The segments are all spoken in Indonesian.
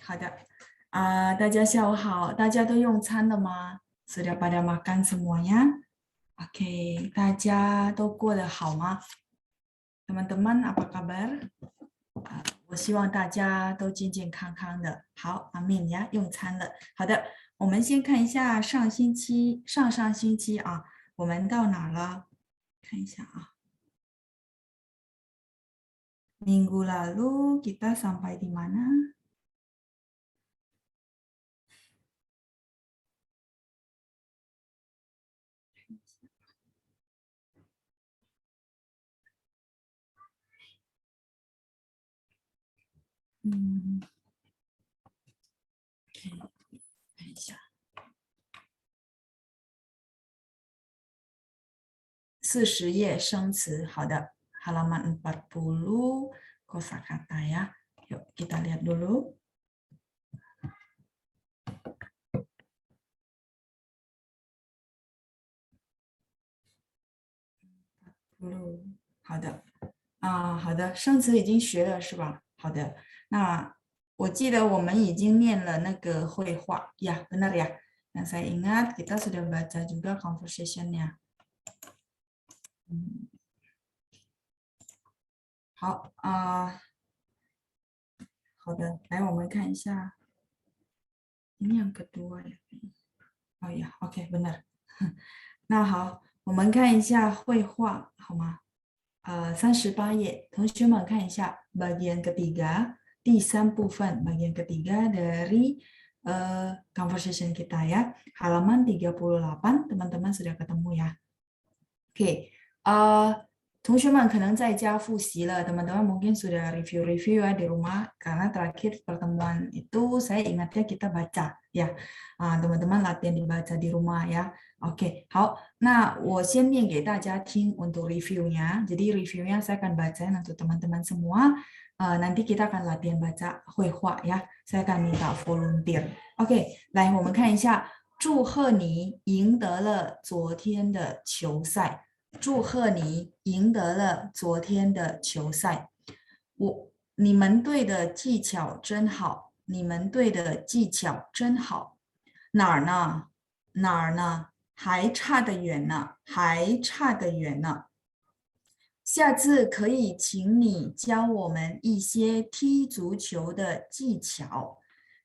好的大家下午好，大家都用餐了吗？Sudah pada makan semuanya? Oke, 大家都过得好吗？ Teman-teman, apa kabar? 我希望大家都健健康康的。好，阿面呀，用餐了。好的，我们先看一下上上星期啊，我们到哪了？看一下啊。Minggu lalu kita sampai di mana? Hmm, oke, 看一下。40页生词，好的 halaman 40 kosakata ya. Yuk kita lihat dulu. Dulu. 好的好的，生词已经学了是吧？好的，那我记得我们已经念了那个绘画呀，benar ya. Yang saya ingat kita sudah baca juga conversation-nya. 好好的，来我们看一下，ini yang kedua ya. Oh ya, oke benar. 那好，我们看一下绘画好吗？38页，同学们看一下 bagian ketiga 第3部分 bagian ketiga dari conversation kita ya. Halaman 38, teman-teman sudah ketemu ya. Oke, 同学们可能在家复习了 teman-teman mungkin sudah review-review ya di rumah karena terakhir pertemuan itu saya ingatnya kita baca ya. Teman-teman latihan dibaca di rumah ya. Oke, 好，那我先念给大家听 untuk reviewnya. Jadi reviewnya saya akan bacain untuk teman-teman semua. Nanti kita akan latihan baca 绘画 ya. Saya akan minta volunteer. Oke, 来我们看一下，祝贺你赢得了昨天的球赛。祝贺你赢得了昨天的球赛。你们队的技巧真好，你们队的技巧真好。哪儿呢？哪儿呢？还差得远呢，还差得远呢。下次可以请你教我们一些踢足球的技巧。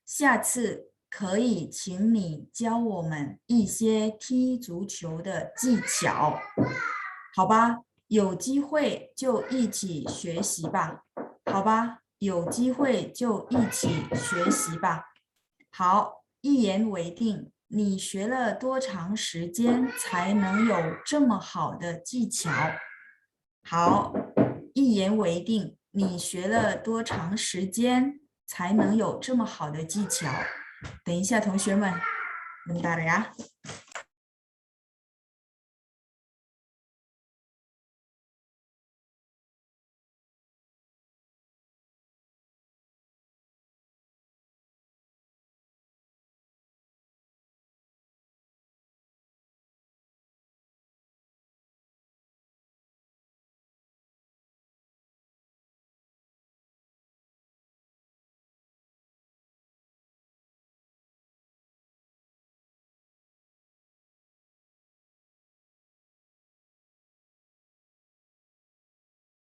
下次可以请你教我们一些踢足球的技巧。好吧，有机会就一起学习吧。好吧，有机会就一起学习吧。好，一言为定。你学了多长时间才能有这么好的技巧？好，一言为定。你学了多长时间才能有这么好的技巧？等一下，同学们，bentar ya。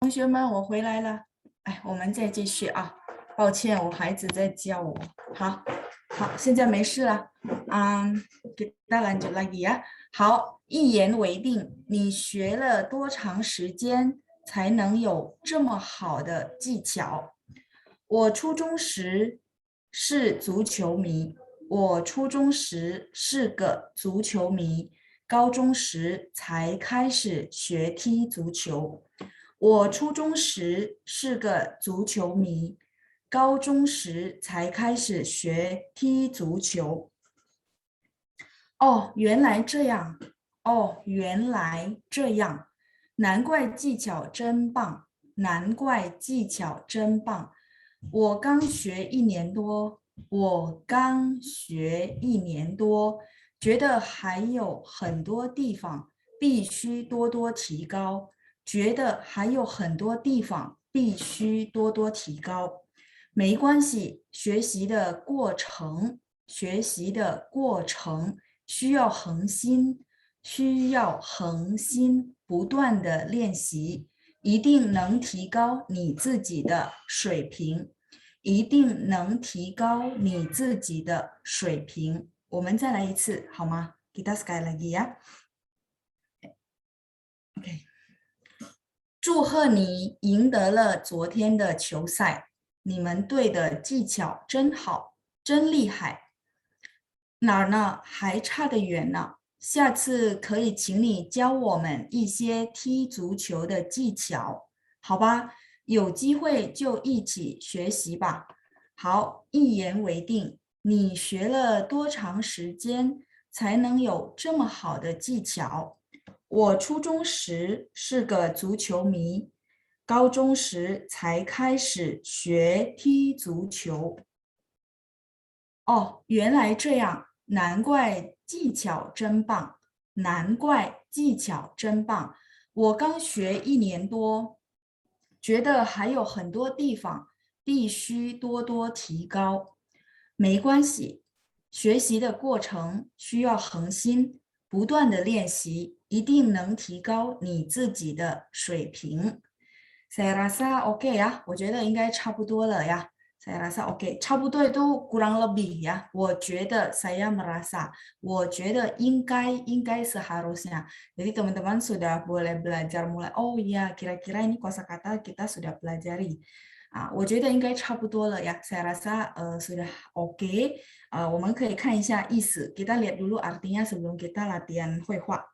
同学们，我回来了。哎，我们再继续啊。抱歉，我孩子在叫我。好，好，现在没事了。kita lanjut lagi ya。好，一言为定。你学了多长时间才能有这么好的技巧？我初中时是足球迷，我初中时是个足球迷，高中时才开始学踢足球。我初中时是个足球迷，高中时才开始学踢足球。哦，原来这样。哦，原来这样。难怪技巧真棒，难怪技巧真棒。我刚学一年多，我刚学一年多，觉得还有很多地方必须多多提高，觉得还有很多地方必须多多提高。没关系，学习的过程需要恒心，不断的练习，一定能提高你自己的水平，一定能提高你自己的水平。我们再来一次好吗？ Kita sekali lagi ya. OK， 祝贺你赢得了昨天的球赛，你们队的技巧真好，真厉害。哪儿呢？还差得远呢。下次可以请你教我们一些踢足球的技巧，好吧？有机会就一起学习吧。好，一言为定。你学了多长时间才能有这么好的技巧？我初中时是个足球迷，高中时才开始学踢足球。哦，原来这样，难怪技巧真棒，难怪技巧真棒。我刚学1年多，觉得还有很多地方必须多多提高。没关系，学习的过程需要恒心，不断的练习，一定能提高你自己的水平。Saya rasa OK 呀，我觉得应该差不多了呀。Saya rasa OK，差不多都kurang lebih ya。我觉得 saya merasa，我觉得应该 seharusnya。Jadi teman-teman sudah boleh belajar mulai. Oh iya, kira-kira ini kosakata kita sudah pelajari. 啊，我觉得应该差不多了呀。Saya rasa sudah OK。我们可以看一下意思。Kita lihat dulu artinya sebelum kita latihan 绘画。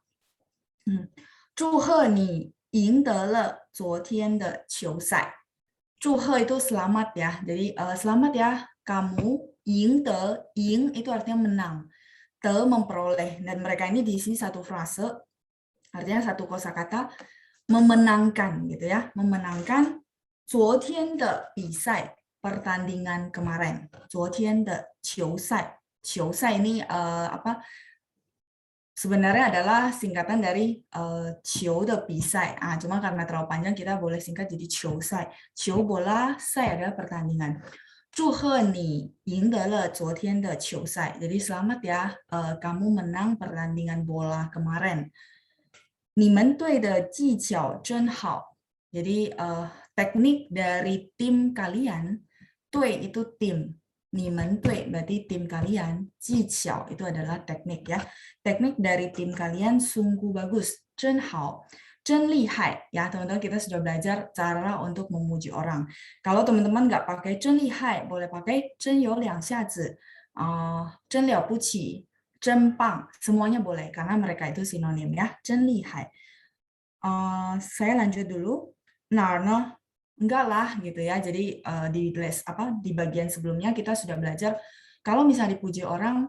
祝贺你赢得了昨天的球赛。祝贺 itu selamat ya. Jadi selamat ya kamu赢 itu artinya menang. Memperoleh dan mereka ini di sini satu frase artinya satu kosakata memenangkan gitu ya, memenangkan 昨天的比赛 pertandingan kemarin. 昨天的球赛ini apa? Sebenarnya adalah singkatan dari 球的比赛 cuma karena terlalu panjang kita boleh singkat jadi 球赛 球 bola 赛 adalah pertandingan 祝贺你赢得了昨天的球赛 jadi selamat ya kamu menang pertandingan bola kemarin 你们队的技巧真好 jadi teknik dari tim kalian 队 itu tim 你们队 berarti tim kalian, 技巧 itu adalah teknik ya. Teknik dari tim kalian sungguh bagus, 真好, 真厉害 ya teman-teman kita sudah belajar cara untuk memuji orang. Kalau teman-teman nggak pakai 真厉害, boleh pakai 真有两下子, 真了不起, 真棒, semuanya boleh karena mereka itu sinonim ya, 真厉害. Saya lanjut dulu. Nah, enggak lah gitu ya. Jadi di bagian sebelumnya kita sudah belajar kalau misalnya dipuji orang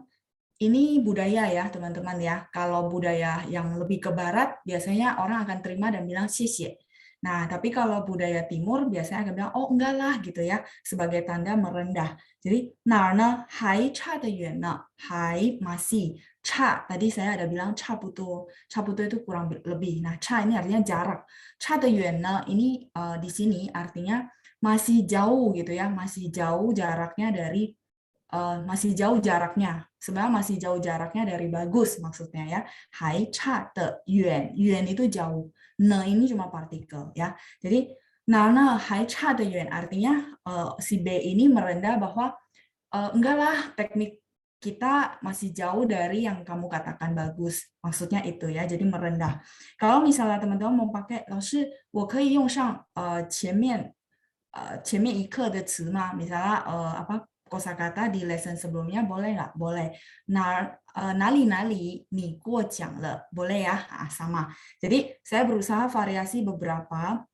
ini budaya ya teman-teman ya. Kalau budaya yang lebih ke barat biasanya orang akan terima dan bilang xie. Nah, tapi kalau budaya timur biasanya akan bilang oh enggak lah gitu ya sebagai tanda merendah. Jadi narna hai cha de yuan ne, hai masih cha tadi saya ada bilang chaputo itu kurang lebih. Nah, cha ini artinya jarak. Cha de yuan ne ini di sini artinya masih jauh gitu ya, masih jauh jaraknya dari masih jauh jaraknya. Sebenarnya masih jauh jaraknya dari bagus maksudnya ya. Hai cha de yuan, yuan itu jauh. Ne ini cuma partikel ya. Jadi nana hai cha de yuan artinya si B ini merendah bahwa enggak lah teknik kita masih jauh dari yang kamu katakan bagus. Maksudnya itu ya, jadi merendah. Kalau misalnya teman-teman mau pakai 老师我可以用上前面一课的词吗 misalnya apa kosakata di lesson sebelumnya boleh nggak? Boleh. Nali-nali, nih gua le. Boleh ya? Sama. Jadi saya berusaha variasi beberapa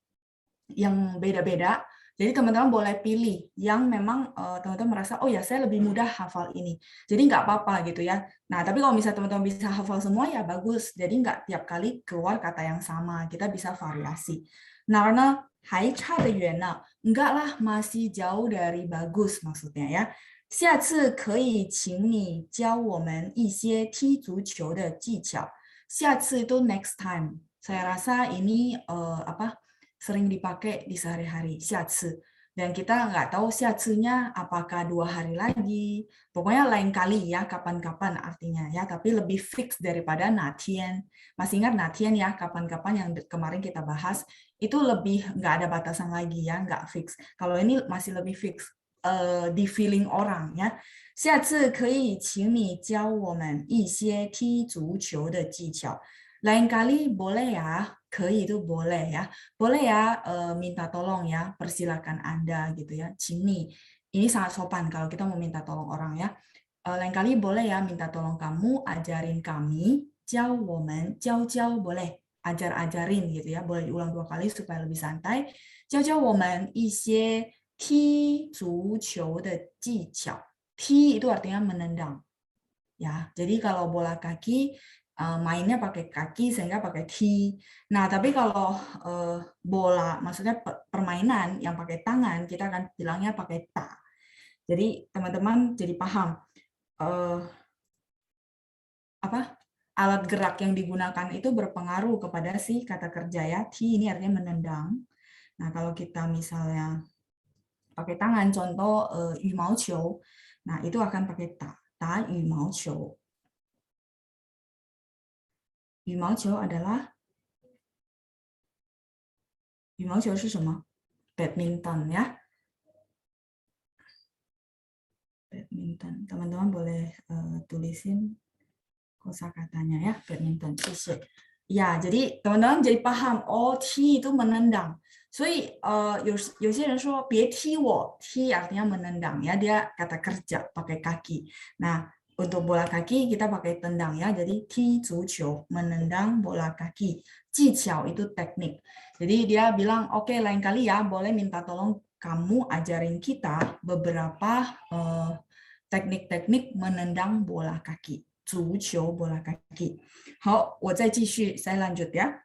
yang beda-beda. Jadi teman-teman boleh pilih yang memang teman-teman merasa, oh ya saya lebih mudah hafal ini. Jadi nggak apa-apa gitu ya. Nah, tapi kalau misalnya teman-teman bisa hafal semua ya bagus. Jadi nggak tiap kali keluar kata yang sama. Kita bisa variasi. Nah, hai cha de yuan ne, enggak lah masih jauh dari bagus maksudnya ya. 下次可以请你教我们一些踢足球的技巧。下次itu next time. Saya rasa ini apa sering dipakai di sehari-hari. 下次 Dan kita nggak tahu 下次nya apakah 2 hari lagi. Pokoknya lain kali ya, kapan-kapan artinya ya. Tapi lebih fix daripada 哪天. Masih ingat 哪天 ya, kapan-kapan yang kemarin kita bahas. Itu lebih nggak ada batasan lagi ya, nggak fix. Kalau ini masih lebih fix. Di feeling orang ya. 下次可以请你教我们一些踢足球的技巧. Lain kali boleh ya, 可以 itu boleh ya. Boleh ya minta tolong ya, persilakan Anda gitu ya. 请你 ini sangat sopan kalau kita mau minta tolong orang ya. Lain kali boleh ya minta tolong kamu ajarin kami, 教我们教boleh ajar-ajarin gitu ya. Boleh diulang 2 kali supaya lebih santai. 教我们一些踢足球的技巧. 踢 itu artinya menendang. Ya, jadi kalau bola kaki mainnya pakai kaki sehingga pakai ti. Nah, tapi kalau bola, maksudnya permainan yang pakai tangan, kita akan bilangnya pakai ta. Jadi teman-teman jadi paham apa alat gerak yang digunakan itu berpengaruh kepada si kata kerja ya. Ti ini artinya menendang. Nah, kalau kita misalnya pakai tangan, contoh yu mao qiu, nah itu akan pakai ta. Ta yu mao qiu. 羽毛球 adalah 羽毛球是什么 badminton ya. Badminton. Teman-teman boleh tulisin kosakatanya ya, badminton. 谢谢. Ya, jadi teman-teman jadi paham, oh 踢 itu menendang. 所以有些人说别踢我, 踢 artinya menendang ya, dia kata kerja pakai kaki. Nah, untuk bola kaki kita pakai tendang ya, jadi 踢足球 menendang bola kaki. 技巧 itu teknik. Jadi dia bilang, oke, lain kali ya boleh minta tolong kamu ajarin kita beberapa teknik-teknik menendang bola kaki. 足球 bola kaki. 好，我再继续, saya lanjut ya.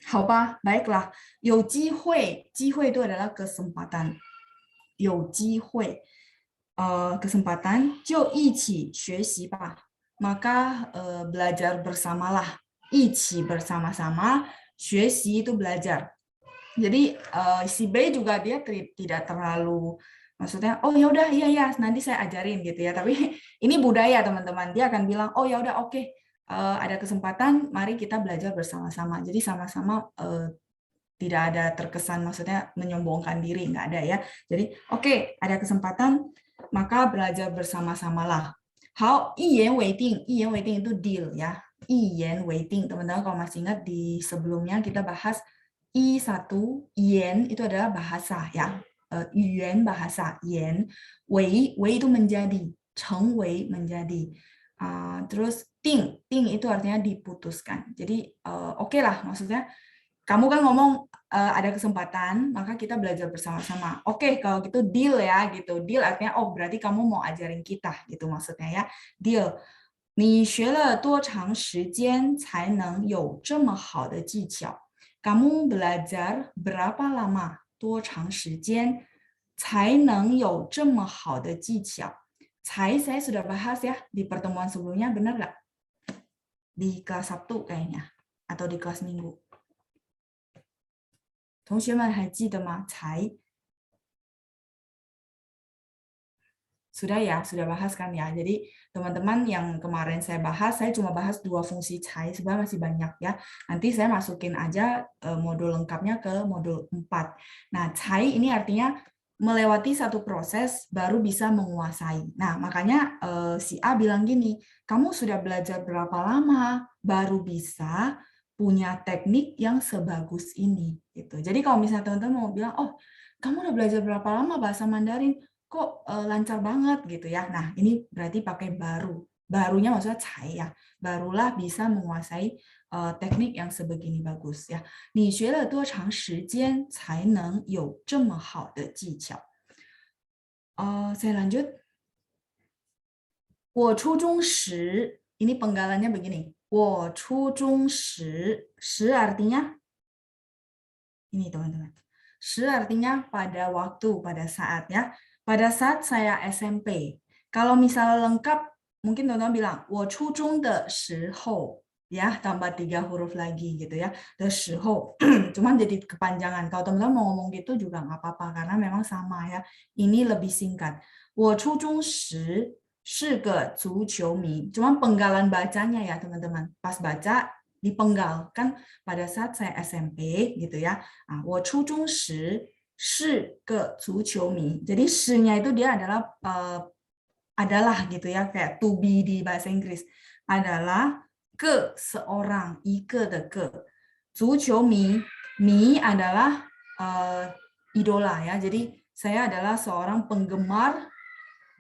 好吧, baiklah. 有机会, 机会 itu adalah kesempatan. 有机会, kesempatan, 就一起学习吧. Maka belajar bersamalah. 一起 bersama-sama, 学习 itu belajar. Jadi si B juga dia tidak terlalu maksudnya oh ya udah iya nanti saya ajarin gitu ya. Tapi ini budaya teman-teman. Dia akan bilang oh ya udah oke. Ada kesempatan mari kita belajar bersama-sama. Jadi sama-sama tidak ada terkesan maksudnya menyombongkan diri, nggak ada ya. Jadi oke, ada kesempatan maka belajar bersama-samalah. 好，一言为定，一言为定 itu deal ya. 一言为定, teman-teman kalau masih ingat di sebelumnya kita bahas I1, yen itu adalah bahasa ya. Yuan bahasa, yen. Wei itu menjadi, 成为 menjadi. Terus ting itu artinya diputuskan. Jadi oke lah maksudnya kamu kan ngomong ada kesempatan, maka kita belajar bersama-sama. Oke, kalau gitu deal ya gitu. Deal artinya oh berarti kamu mau ajarin kita gitu maksudnya ya. Deal. 你学了多长时间才能有这么好的技巧? Kamu belajar berapa lama, 多长时间才能有这么好的技巧? 才 saya sudah bahas ya di pertemuan sebelumnya, benar nggak? Di kelas Sabtu kayaknya, atau di kelas Minggu. 同学们还记得吗？才 sudah ya, sudah bahas kan ya. Jadi teman-teman yang kemarin saya bahas, saya cuma bahas 2 fungsi cai, sebenarnya masih banyak ya. Nanti saya masukin aja modul lengkapnya ke modul 4. Nah, cai ini artinya melewati satu proses baru bisa menguasai. Nah, makanya si A bilang gini, kamu sudah belajar berapa lama baru bisa punya teknik yang sebagus ini gitu. Jadi kalau misalnya teman-teman mau bilang, "Oh, kamu udah belajar berapa lama bahasa Mandarin?" Kok lancar banget gitu ya. Nah, ini berarti pakai baru. Barunya maksudnya saya. Barulah bisa menguasai teknik yang sebegini bagus ya. 你学了多长时间才能有这么好的技巧? Saya lanjut. 我初中时, ini penggalannya begini. 我初中时, 时 artinya ini teman-teman. 时 artinya pada waktu, pada saat ya. Pada saat saya SMP, kalau misalnya lengkap, mungkin teman-teman bilang, 我初中的时候 ya, tambah 3 huruf lagi gitu ya. The 时候 cuman jadi kepanjangan. Kalau teman-teman mau ngomong gitu juga nggak apa-apa karena memang sama ya. Ini lebih singkat. 我初中时是个足球迷. Cuman penggalan bacanya ya teman-teman. Pas baca dipenggal kan pada saat saya SMP gitu ya. 我初中时是个足球迷. Jadi 是-nya itu dia adalah gitu ya, kayak to be di bahasa Inggris. Adalah ke seorang, ike de ke. 足球迷, mi adalah idola ya. Jadi saya adalah seorang penggemar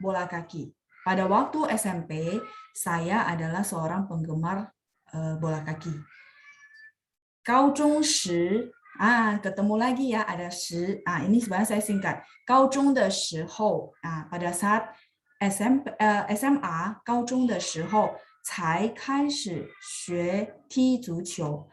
bola kaki. Pada waktu SMP, saya adalah seorang penggemar bola kaki. Kau zhong shi, ketemu lagi ya, ada shi. Ini sebenarnya saya singkat. Kau zhong de shi hou, pada saat SMA 高中的时候才开始学踢足球.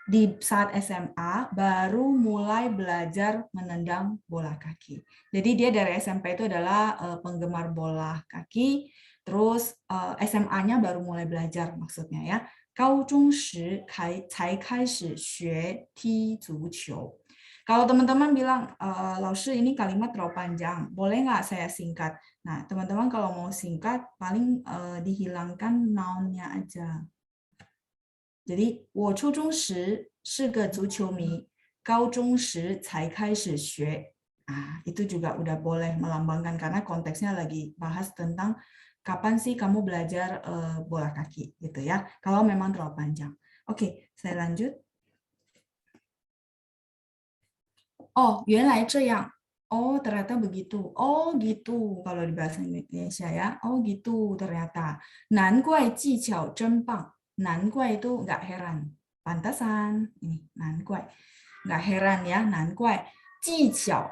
Di saat SMA baru mulai belajar menendang bola kaki. Jadi dia dari SMP itu adalah penggemar bola kaki, terus SMA-nya baru mulai belajar maksudnya ya. 高中时才开始学踢足球. Kalau teman-teman bilang, Laoshi ini kalimat terlalu panjang, boleh nggak saya singkat? Nah, teman-teman kalau mau singkat, paling dihilangkan noun-nya aja. Jadi, 我初中时是个足球迷，高中时才开始学. Itu juga udah boleh melambangkan karena konteksnya lagi bahas tentang kapan sih kamu belajar bola kaki gitu ya. Kalau memang terlalu panjang. Oke, saya lanjut. Oh, 原来这样. Oh, ternyata begitu. Oh, gitu kalau di bahasa Indonesia ya. Oh, gitu ternyata. 难怪技巧真棒. 难怪itu nggak heran. Pantasan. Ini, 难怪. Nggak heran ya, 难怪. 技巧,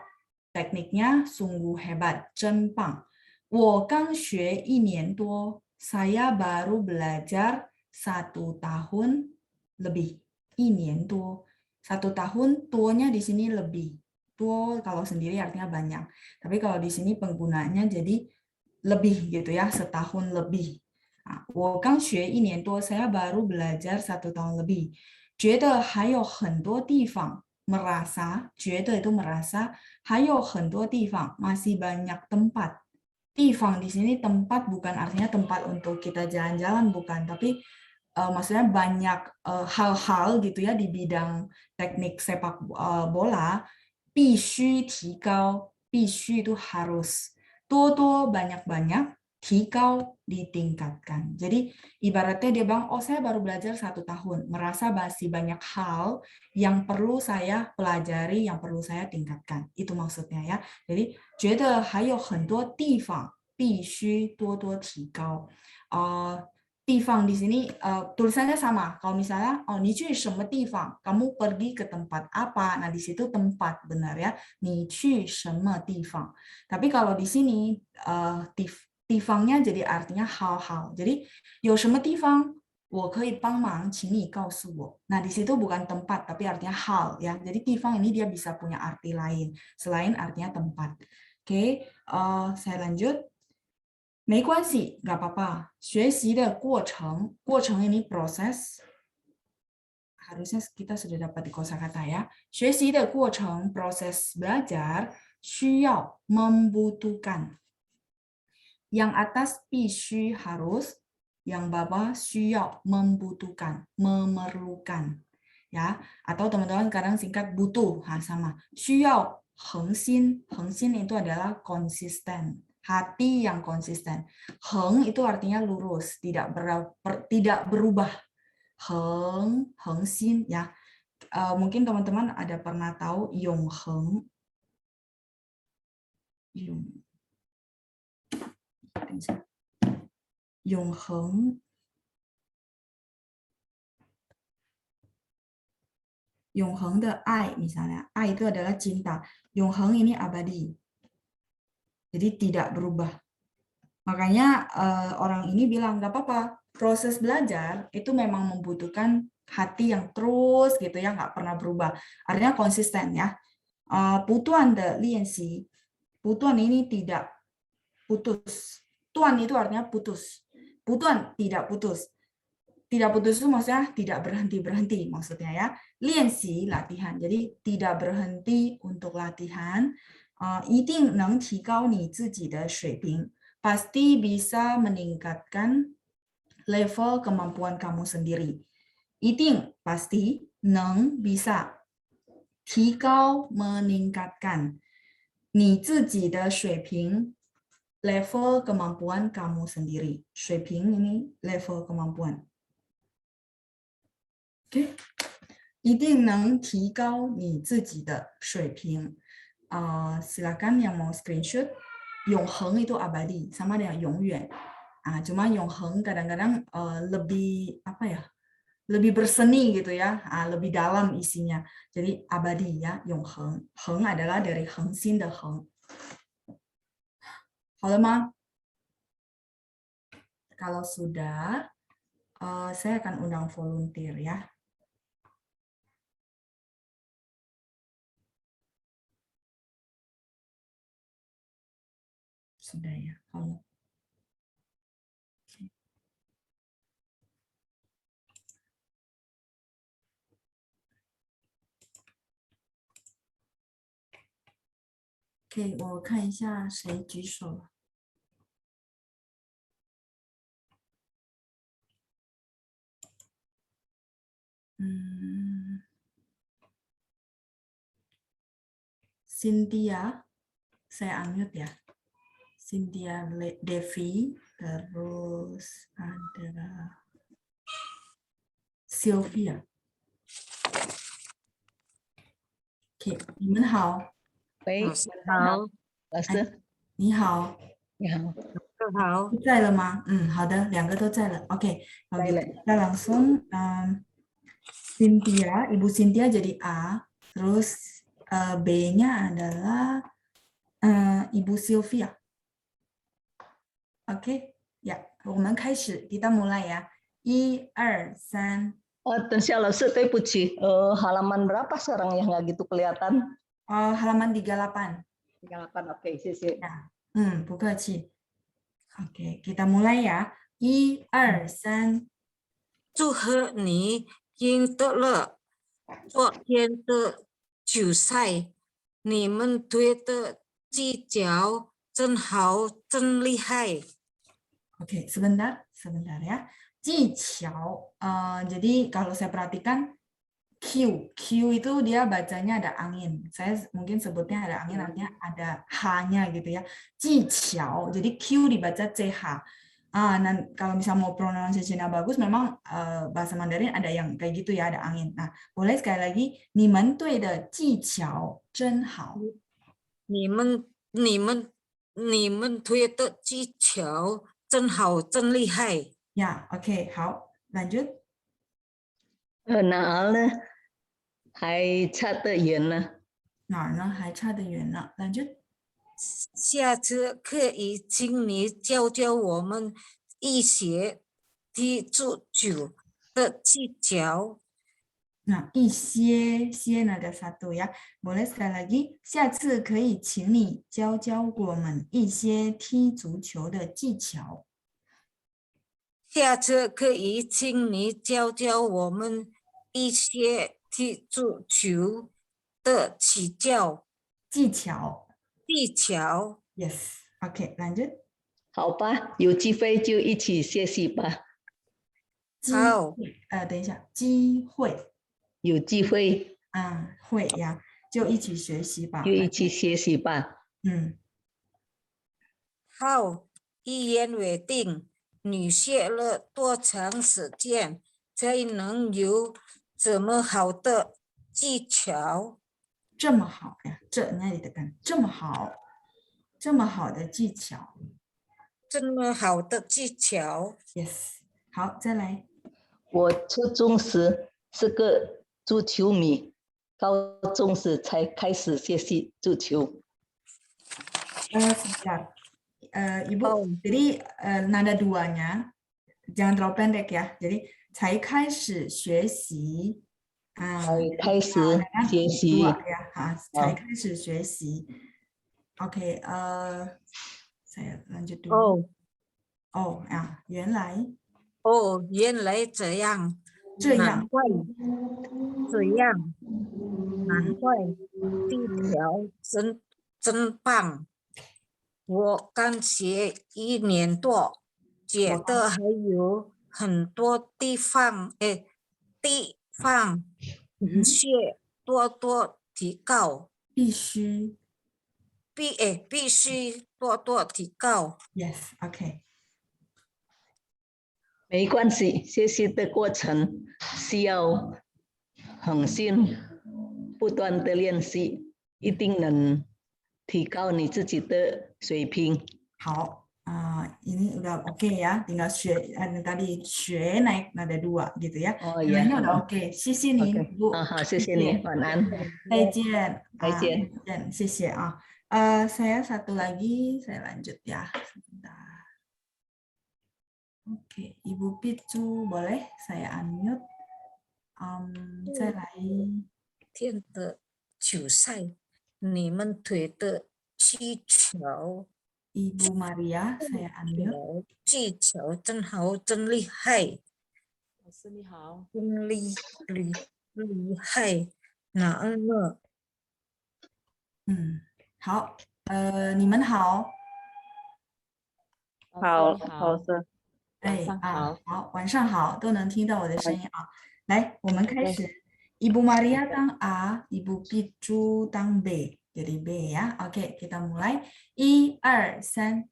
tekniknya sungguh hebat. 真棒. 我刚学1年多. Saya baru belajar 1 tahun lebih. 1年多. 1 tahun, tuonya di sini lebih. Tuo kalau sendiri artinya banyak. Tapi kalau di sini penggunaannya jadi lebih gitu ya, setahun lebih. 我刚学1年多, saya baru belajar 1 tahun lebih. 觉得还有很多地方, merasa, 觉得 itu merasa, 还有很多地方, masih banyak tempat. 地方di sini tempat bukan artinya tempat untuk kita jalan-jalan, bukan, tapi maksudnya banyak hal-hal gitu ya di bidang teknik sepak bola, 必须提高, 必须itu harus, 多多 banyak-banyak, 提高 ditingkatkan. Jadi ibaratnya dia bilang, oh saya baru belajar 1 tahun, merasa masih banyak hal yang perlu saya pelajari, yang perlu saya tingkatkan. Itu maksudnya ya. Jadi 觉得还有很多地方必须多多提高. 地方di sini tulisannya sama. Kalau misalnya, oh, 你去什么地方, kamu pergi ke tempat apa? Nah, di situ tempat benar ya. 你去什么地方? Tapi kalau di sini地方nya jadi artinya hal-hal. Jadi 有什么地方我可以帮忙，请你告诉我. Nah, di situ bukan tempat tapi artinya hal ya. Jadi 地方 ini dia bisa punya arti lain selain artinya tempat. Oke, saya lanjut. 没关系, nggak apa-apa. 学习的过程, 过程 ini proses. Harusnya kita sudah dapat di kosakata ya. 学习的过程, proses belajar, 需要 membutuhkan. Yang atas 必须 harus, yang bawah 需要 membutuhkan, memerlukan. Ya, atau teman-teman kadang singkat butuh, sama. 需要恒心, 恒心 itu adalah konsisten. Hati yang konsisten. Heng itu artinya lurus, tidak berubah. Heng, hengsin ya. Mungkin teman-teman ada pernah tahu Yongheng. Yongheng. Yongheng de ai misalnya. Ai itu adalah cinta. Yongheng ini abadi. Jadi tidak berubah. Makanya orang ini bilang, nggak apa-apa, proses belajar itu memang membutuhkan hati yang terus gitu ya, nggak pernah berubah. Artinya konsisten ya. Putuan de lianxi, putuan ini tidak putus. Tuan itu artinya putus. Putuan tidak putus. tidak putus itu maksudnya tidak berhenti-berhenti maksudnya ya. Lianxi latihan. Jadi tidak berhenti untuk latihan. 一定能提高你自己的水平. Pasti bisa meningkatkan level kemampuan kamu sendiri. 一定 pasti, 能 bisa, 提高 meningkatkan 你自己的水平 level kemampuan kamu sendiri. 水平 ini level kemampuan. Oke. 一定能提高你自己的水平. Silakan yang mau screenshot. 永恒 itu abadi, sama dengan 永远. Cuma 永恒 kadang-kadang lebih apa ya? Lebih berseni gitu ya, lebih dalam isinya. Jadi abadi ya, 永恒. 恒 adalah dari 恒心的恒. 好了吗? Kalau sudah, saya akan undang volunteer ya. Sudah ya, halo. OK，我看一下谁举手了。Cynthia, saya unmute ya. Cynthia Devi, terus ada Sylvia. OK，你们好。喂，好，老师，你好。你好，好，都在了吗？好的，两个都在了。OK， 在了。 kita langsung Cynthia, Ibu Cynthia jadi A, terus B-nya adalah Ibu Sylvia. OK， ya, 我们开始，kita mulai ya. 1, 2, 3.等下老师，对不起，halaman berapa sekarang ya nggak gitu kelihatan? Halaman 38. 38, oke, 谢谢。不客气。OK， kita mulai ya. 1, 2, 3. 祝贺你赢得了昨天的球赛，你们队的技巧真好，真厉害。Oke, sebentar ya. 技巧, jadi kalau saya perhatikan Q itu dia bacanya ada angin. Saya mungkin sebutnya ada angin, artinya ada H-nya gitu ya. 技巧, jadi Q dibaca CH. Kalau misalnya mau pronunciation-nya bagus, memang bahasa Mandarin ada yang kayak gitu ya, ada angin. Nah, boleh sekali lagi, 你们队的技巧真好。你们队的技巧真好，真厉害。Ya, oke, 好, lanjut. 哪儿呢？还差得远呢。哪儿呢？还差得远呢。lanjut. 下次可以请你教教我们一些踢足球的技巧。Nah, 一些 ada satu ya. Boleh sekali lagi. 下次可以请你教教我们一些踢足球的技巧。下次可以请你教教我们一些踢足球的技巧。Yes. OK, lanjut. 好吧，有机会就一起学习吧。好，等一下，机会。有机会。会呀，就一起学习吧。就一起学习吧。好，一言为定。你学了多长时间才能有这么好的技巧？这么好呀，那里的干这么好，这么好的技巧。这么好的技巧。Yes， 好，再来。我初中时是个足球迷，高中时才开始学习足球。Ibu, jadi nada duanya jangan terlalu pendek ya. Jadi 才开始学习。开始学习。才开始学习。OK， saya lanjut dulu. 原来哦，原来这样，这样，难怪这样，难怪地条真棒。我刚学1年多，觉我得还有很多地方需多多提高，必须必须多多提高。 ，yes，OK，没关系，学习的过程需要恒心，不断的练习，一定能提高你自己的水平。好. Ini udah oke ya, tinggal tadi 学 naik nada 2 gitu ya. Oh Yang ya, lainnya udah oke. 谢谢您 OK， Bu. 好，谢谢谢你，谢，晚安，再见再见。再见，谢谢啊. Saya satu lagi, saya lanjut ya. Sebentar. Oke, Ibu Picu boleh saya unmute. 再来天的球赛，你们队的技巧 Ibu Maria, saya unmute. 技巧真好，真厉害，老师你好，真厉害。哪呢？好，你们好。老师你好，晚哎上好。好，晚上好，都能听到我的声音啊。来，我们开对始。Ibu Maria 当 A, Ibu Picu 当 B, jadi B ya. Oke, kita mulai. 1、2、3。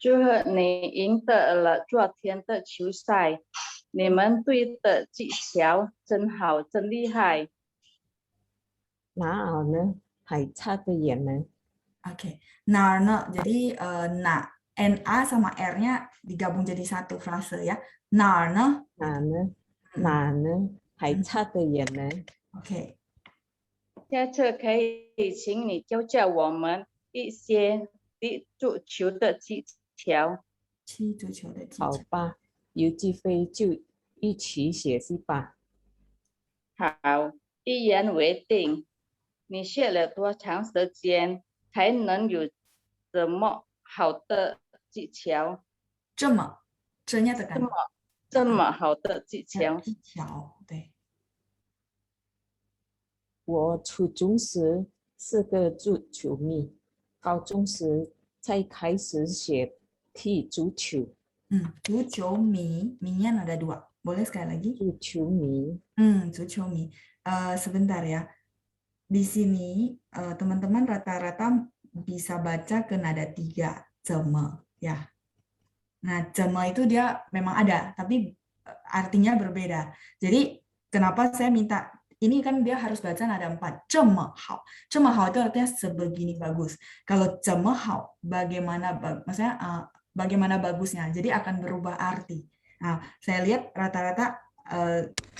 祝贺你赢得了昨天的球赛，你们队的技巧真好，真厉害。哪儿呢？还差得远呢。 Oke, Narno. Jadi na, NA sama R-nya digabung jadi satu frase ya. Narno. 哪呢？哪呢？还差得远呢。 Oke, 下次可以请你教教我们一些踢足球的技巧。踢足球的技巧。好吧，有机会就一起学习吧。好，一言为定。你学了多长时间才能有这么好的技巧？这么，nya tekan. 这么好的技巧？技巧，对。我初中时是个足球迷，高中时才开始学踢足球。足球迷, mi-nya ada 2. Boleh sekali lagi? 足球迷。足球迷. Sebentar ya. Di sini teman-teman rata-rata bisa baca ke nada 3, zeme ya. Nah, zeme itu dia memang ada, tapi artinya berbeda. Jadi kenapa saya minta ini kan dia harus baca nada 4, 这么好. 这么好 itu artinya sebegini bagus. Kalau 怎么好 bagaimana maksudnya bagaimana bagusnya. Jadi akan berubah arti. Nah, saya lihat rata-rata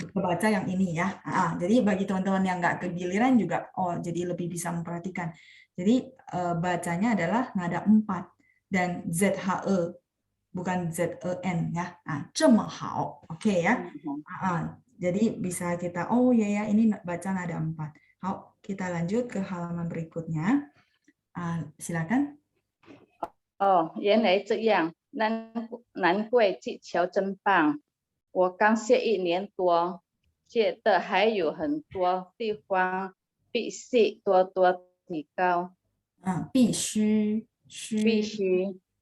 kebaca yang ini ya. Jadi bagi teman-teman yang nggak kegiliran juga, jadi lebih bisa memperhatikan. Jadi bacanya adalah nada 4 dan ZHE, bukan ZEN ya. Nah, 这么好, oke ya. Jadi bisa kita, oh ya ini baca nada 4. Kita lanjut ke halaman berikutnya. Silakan. 哦，原来这样，难怪技巧真棒。我刚学1年多，觉得还有很多地方必须多多提高。必须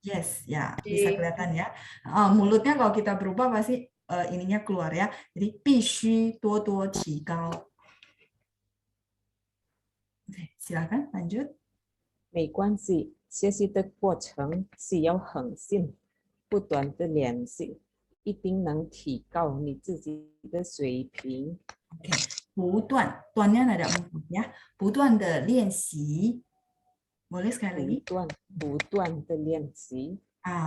yes ya, bisa kelihatan ya. Mulutnya kalau kita berubah pasti ininya keluar ya. Jadi 必须多多提高. Oke, silakan lanjut. 没关系，学习的过程需要恒心，不断的练习，一定能提高你自己的水平。Oke, 不断, 断nya nada 4 ya. 不断的练习. Boleh sekali lagi? 不断的练习，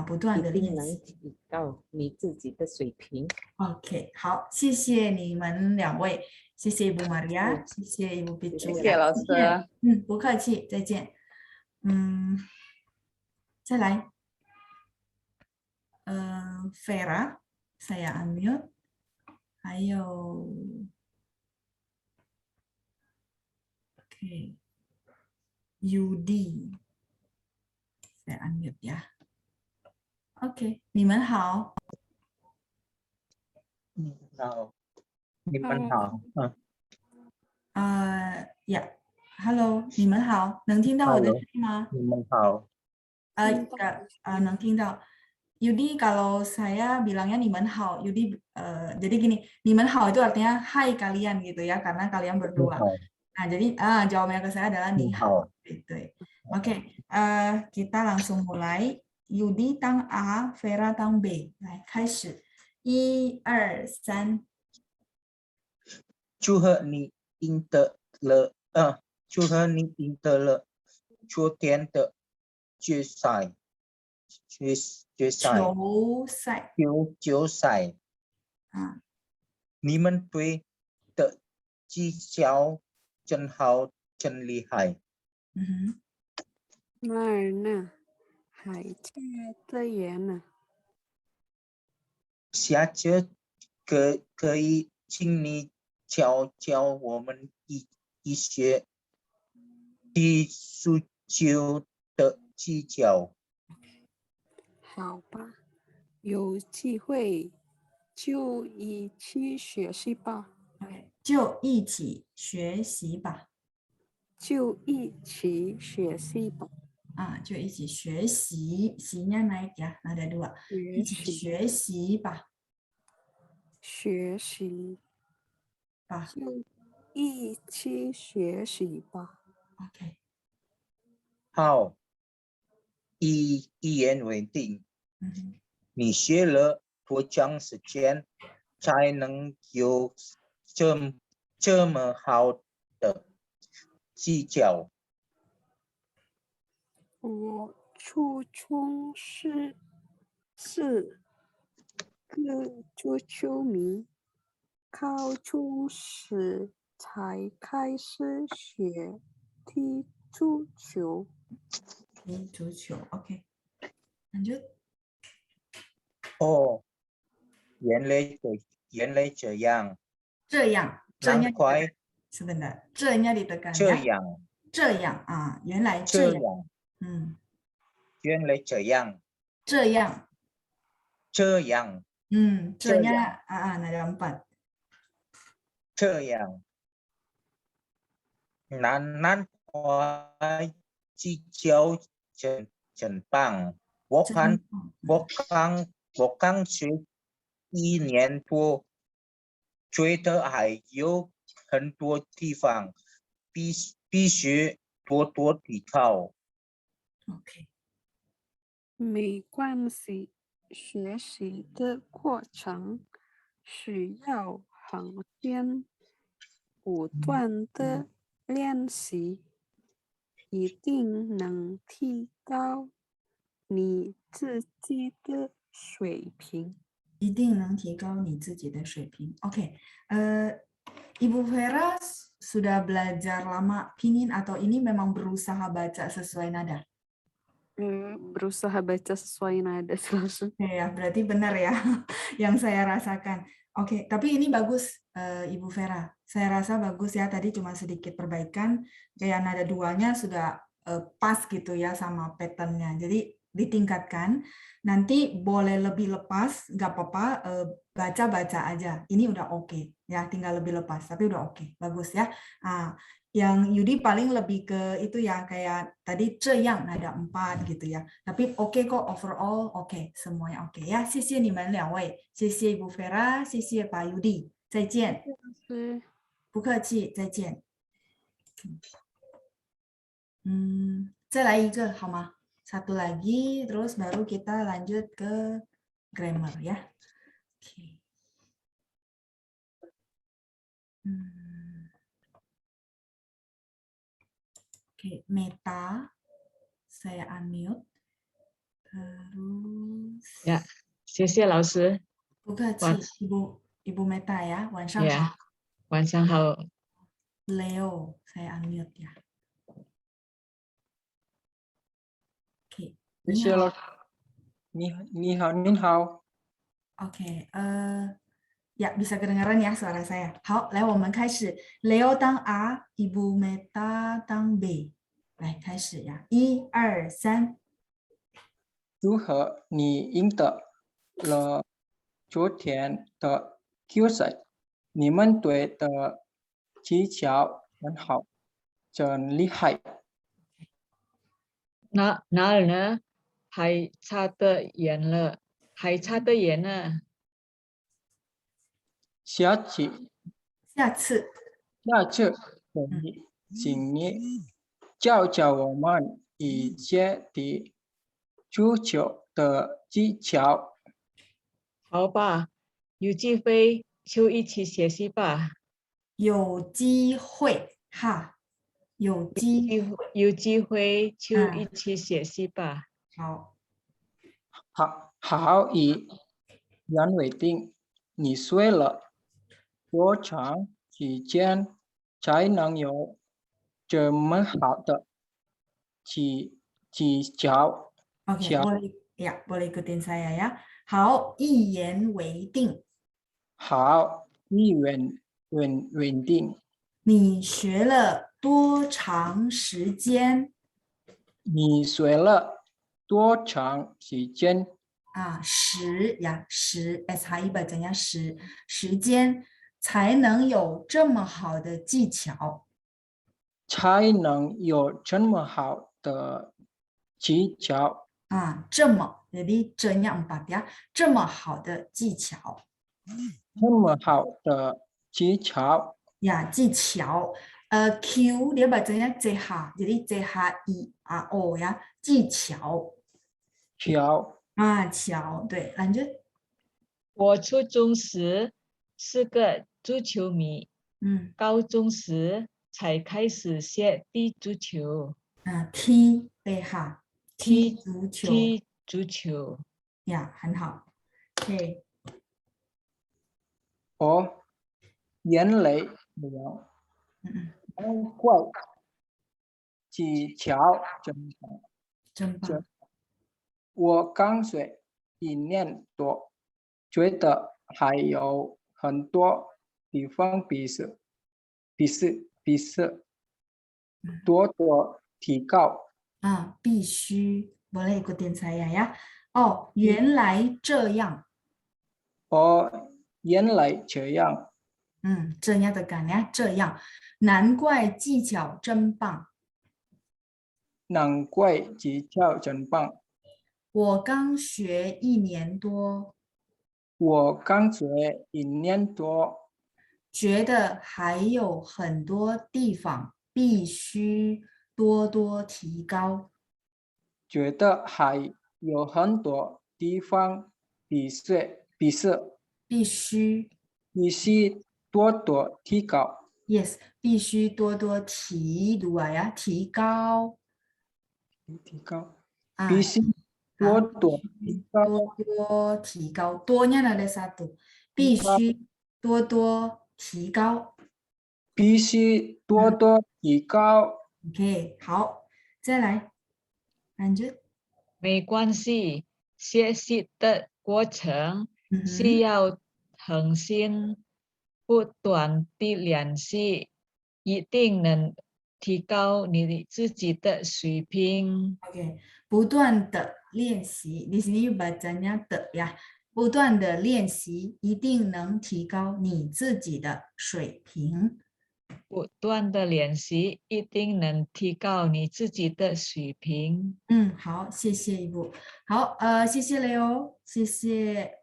不断的一定练习。能提高你自己的水平。OK，好，谢谢你们2位，谢谢Ibu Maria，谢谢Ibu Picu，谢谢老师。不客气，再见。再来，Vera， saya unmute， 还有 ，OK， Yudi， saya unmute ya。OK， 你们好。好，你们好，呀，Hello，你们好，能听到我的声 Hello，音吗？你们好，能听到。Yudi, kalau saya bilangnya nimen hao, Yudi, jadi gini, nimen hao itu artinya hai kalian gitu ya, karena kalian 你 berdua. 好， Nah, jadi jawabnya ke saya adalah 你 ni 好， hao gitu. Oke, kita langsung mulai. Yudi tang A, Vera tang B. 来，开始。1、2、3。祝贺你赢得了，祝贺你赢得了昨天的决赛，决赛，球赛球赛，啊，你们队的技巧真好，真厉害。嗯哼，那儿呢？还在这园呢。下次可以请你教我们一些踢足球的技巧。好吧，有机会就一起学习吧， OK，就一起学习吧。就一起学习吧，就一起学习，习nya naik ya, ada 2，一起学习学习吧，学习，吧就一起学习吧。 ，OK，好，一言为定。嗯哼，你学了多长时间才能有这么好的技巧？我初中是个足球迷，高中时才开始学踢足球。踢足球，OK， lanjut。哦，原来这样，这样，难怪 sebentar，这nya ditekan 这 ya， 样，这样啊，原来这样，这样，原来这样，这样，这样，这这nya 样， nada 4，这样，难怪技巧真棒。我刚学1年多，觉得还有很多地方必须多提高。 OK，没关系，学习的过程需要恒天不断的练习，一定能提高你自己的水平。一定能提高你自己的水平。OK，Ibu Vera sudah belajar lama pinyin atau ini memang berusaha baca sesuai nada? Berusaha baca sesuai nada selalu. Ya, berarti benar ya yang saya rasakan. Oke, tapi ini bagus Ibu Vera. Saya rasa bagus ya, tadi cuma sedikit perbaikan. Kayak nada 2-nya sudah pas gitu ya sama pattern-nya. Jadi ditingkatkan. Nanti boleh lebih lepas, nggak apa-apa, baca-baca aja. Ini udah oke ya, tinggal lebih lepas, tapi udah oke, bagus ya. Nah, yang Yudi paling lebih ke itu ya, kayak tadi 这样 nada 4 gitu ya. Tapi oke kok, overall oke, semuanya oke ya. 谢谢你们2位，谢谢 Ibu Vera， 谢谢Pak Yudi， 再见。不客气，再见。再来一个好吗？1 lagi, terus baru kita lanjut ke grammar ya. Oke. Oke, Meta, saya unmute. Terus. 呀，谢谢老师。不客气，Ibu Meta ya, 晚上好。呀，晚上好。Leo, saya unmute ya. Oke, 谢谢老师。你好。 Oke, ya bisa kedengaran ya suara saya. 好，来我们开始。Leo 当 A, Ibu Meta 当 B， 来开始呀。1、2、3。祝贺你赢得了昨天的 Q 赛，你们队的技巧很好，真厉害。哪儿呢？还差得远了，还差得远呢。下次下次，可以请你教教我们一些踢足球的技巧。好吧，有机会就一起学习吧。有机会哈，有机会，有机会就一嗯，起学习吧。好，好，言为定，你睡了多长时间才能有这么好的技巧？Oke, boleh ya, boleh ikutin saya ya. 好，一言为定。好，一稳定。你学了多长时间你睡了多长时间啊？SHI bacanya 时间才能有这么好的技巧才能有这么好的技巧？啊？这么，jadi 这样吧呀，这么好的技巧这么好的技巧？呀，技巧。Q dia bacanya CH, jadi CHIAO ya, 技巧巧啊，巧，对，lanjut。我初中时是个足球迷，嗯高中时才开始学踢足球。踢，对哈，踢足球踢足球。呀，很好。对，哦，原来这样，嗯，难怪技巧真好。真棒。我刚学1年多，觉得还有很多地方必须多多提高。啊，必须，boleh ikutin saya ya。哦，原来这样，哦，原来这样，这样的感呀，这样，难怪技巧真棒。难怪技巧真棒。我刚学1年多，我刚学1年多，觉得还有很多地方必须多多提高。觉得还有很多地方必须必须多多提高。，yes，必须多多提dua ya，提高提高，必啊，须多好，多提高。多多提高，多nya ada satu，必提高须多多提高。必须多多提高。OK，好，再来，lanjut，没关系，学习的过程需要恒心不断地练习，一定能提高你自己的水平。OK，不断的练习，di sini bacanya de ya，不断的练习一定能提高你自己的水平。不断的练习，一定能提高你自己的水平。好，谢谢Ibu。好，谢谢Leo，谢谢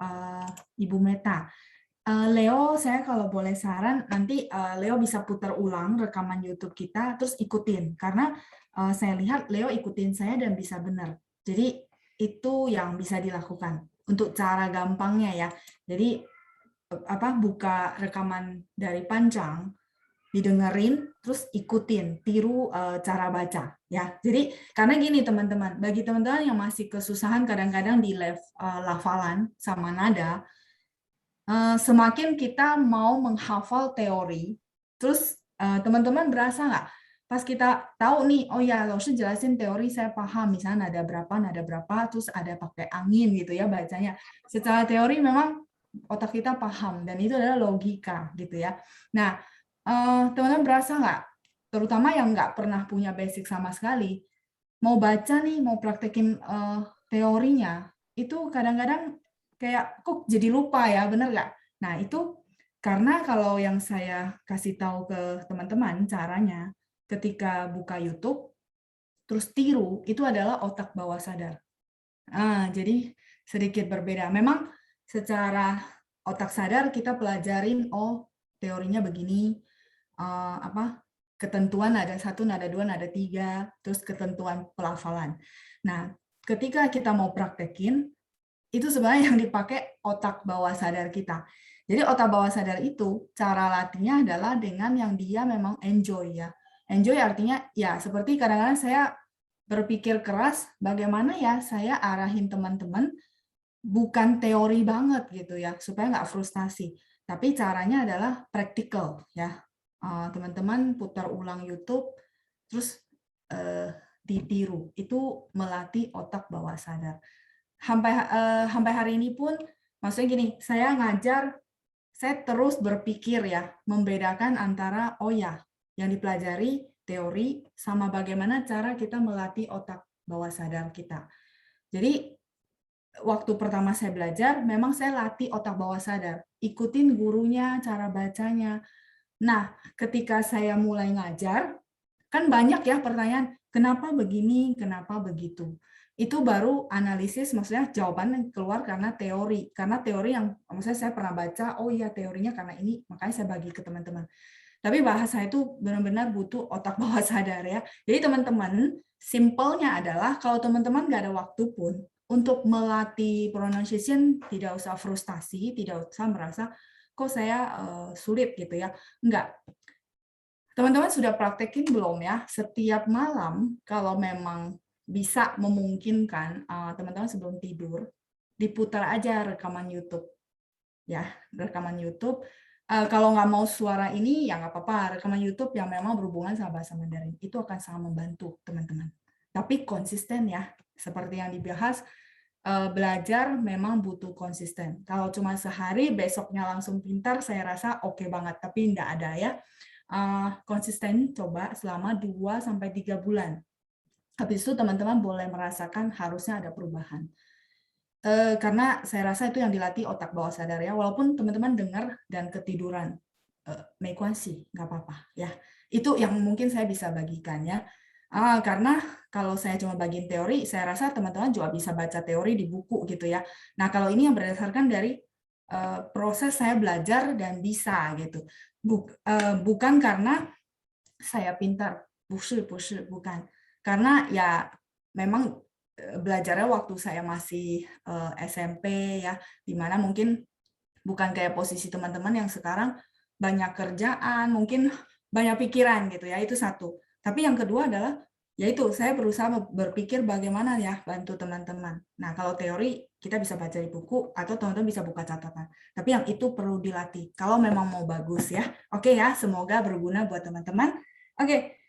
Ibu Meta。Leo, saya kalau boleh saran nanti Leo bisa putar ulang rekaman YouTube kita, terus ikutin karena saya lihat Leo ikutin saya dan bisa benar. Jadi itu yang bisa dilakukan untuk cara gampangnya ya. Jadi buka rekaman dari panjang, didengerin, terus ikutin, tiru cara baca ya. Jadi karena gini teman-teman, bagi teman-teman yang masih kesusahan kadang-kadang di lafalan sama nada, semakin kita mau menghafal teori, terus teman-teman berasa nggak? Pas kita tahu nih, oh ya, Laoshi jelasin teori saya paham, misalnya nada berapa, terus ada pakai angin gitu ya bacanya. Secara teori memang otak kita paham dan itu adalah logika gitu ya. Nah, teman-teman berasa nggak? Terutama yang nggak pernah punya basic sama sekali, mau baca nih, mau praktekin teorinya, itu kadang-kadang kayak kok jadi lupa ya, bener nggak? Nah, itu Karena kalau yang saya kasih tahu ke teman-teman caranya ketika buka YouTube terus tiru itu adalah otak bawah sadar. Jadi sedikit berbeda. Memang secara otak sadar kita pelajarin teorinya begini, ketentuan nada 1, nada 2, nada 3, terus ketentuan pelafalan. Nah, ketika kita mau praktekin itu sebenarnya yang dipakai otak bawah sadar kita. Jadi otak bawah sadar itu cara latihnya adalah dengan yang dia memang enjoy ya. Enjoy artinya ya seperti kadang-kadang saya berpikir keras bagaimana ya saya arahin teman-teman bukan teori banget gitu ya supaya nggak frustasi. Tapi caranya adalah praktikal ya. Teman-teman putar ulang YouTube terus ditiru. Itu melatih otak bawah sadar. Sampai hari ini pun maksudnya gini, saya ngajar, saya terus berpikir ya, membedakan antara yang dipelajari teori sama bagaimana cara kita melatih otak bawah sadar kita. Jadi waktu pertama saya belajar, memang saya latih otak bawah sadar, ikutin gurunya, cara bacanya. Nah, ketika saya mulai ngajar, kan banyak ya pertanyaan, kenapa begini, kenapa begitu. Itu baru analisis, maksudnya jawaban yang keluar karena teori. Karena teori yang maksudnya saya pernah baca, teorinya karena ini, makanya saya bagi ke teman-teman. Tapi bahasa itu benar-benar butuh otak bawah sadar ya. Jadi teman-teman, simpelnya adalah kalau teman-teman nggak ada waktu pun, untuk melatih pronunciation tidak usah frustasi, tidak usah merasa, kok saya sulit gitu ya. Enggak. Teman-teman sudah praktekin belum ya? Setiap malam, kalau memang bisa memungkinkan teman-teman sebelum tidur diputar aja rekaman YouTube ya, rekaman YouTube. Kalau nggak mau suara ini ya nggak apa-apa, rekaman YouTube yang memang berhubungan sama bahasa Mandarin itu akan sangat membantu teman-teman. Tapi konsisten ya, seperti yang dibahas, belajar memang butuh konsisten. Kalau cuma sehari besoknya langsung pintar, saya rasa oke banget, tapi nggak ada ya. Konsisten coba selama 2-3 bulan. Habis itu teman-teman boleh merasakan harusnya ada perubahan. Karena saya rasa itu yang dilatih otak bawah sadar ya. Walaupun teman-teman dengar dan ketiduran, mekuansi, nggak apa-apa ya. Itu yang mungkin saya bisa bagikan ya. Karena kalau saya cuma bagiin teori, saya rasa teman-teman juga bisa baca teori di buku gitu ya. Nah kalau ini yang berdasarkan dari proses saya belajar dan bisa gitu. Bukan karena saya pintar, bukan. Karena ya memang belajarnya waktu saya masih SMP ya, dimana mungkin bukan kayak posisi teman-teman yang sekarang banyak kerjaan, mungkin banyak pikiran gitu ya, itu satu. Tapi yang kedua adalah yaitu saya berusaha berpikir bagaimana ya bantu teman-teman. Nah kalau teori kita bisa baca di buku atau teman-teman bisa buka catatan. Tapi yang itu perlu dilatih kalau memang mau bagus ya. Oke ya, semoga berguna buat teman-teman. Oke.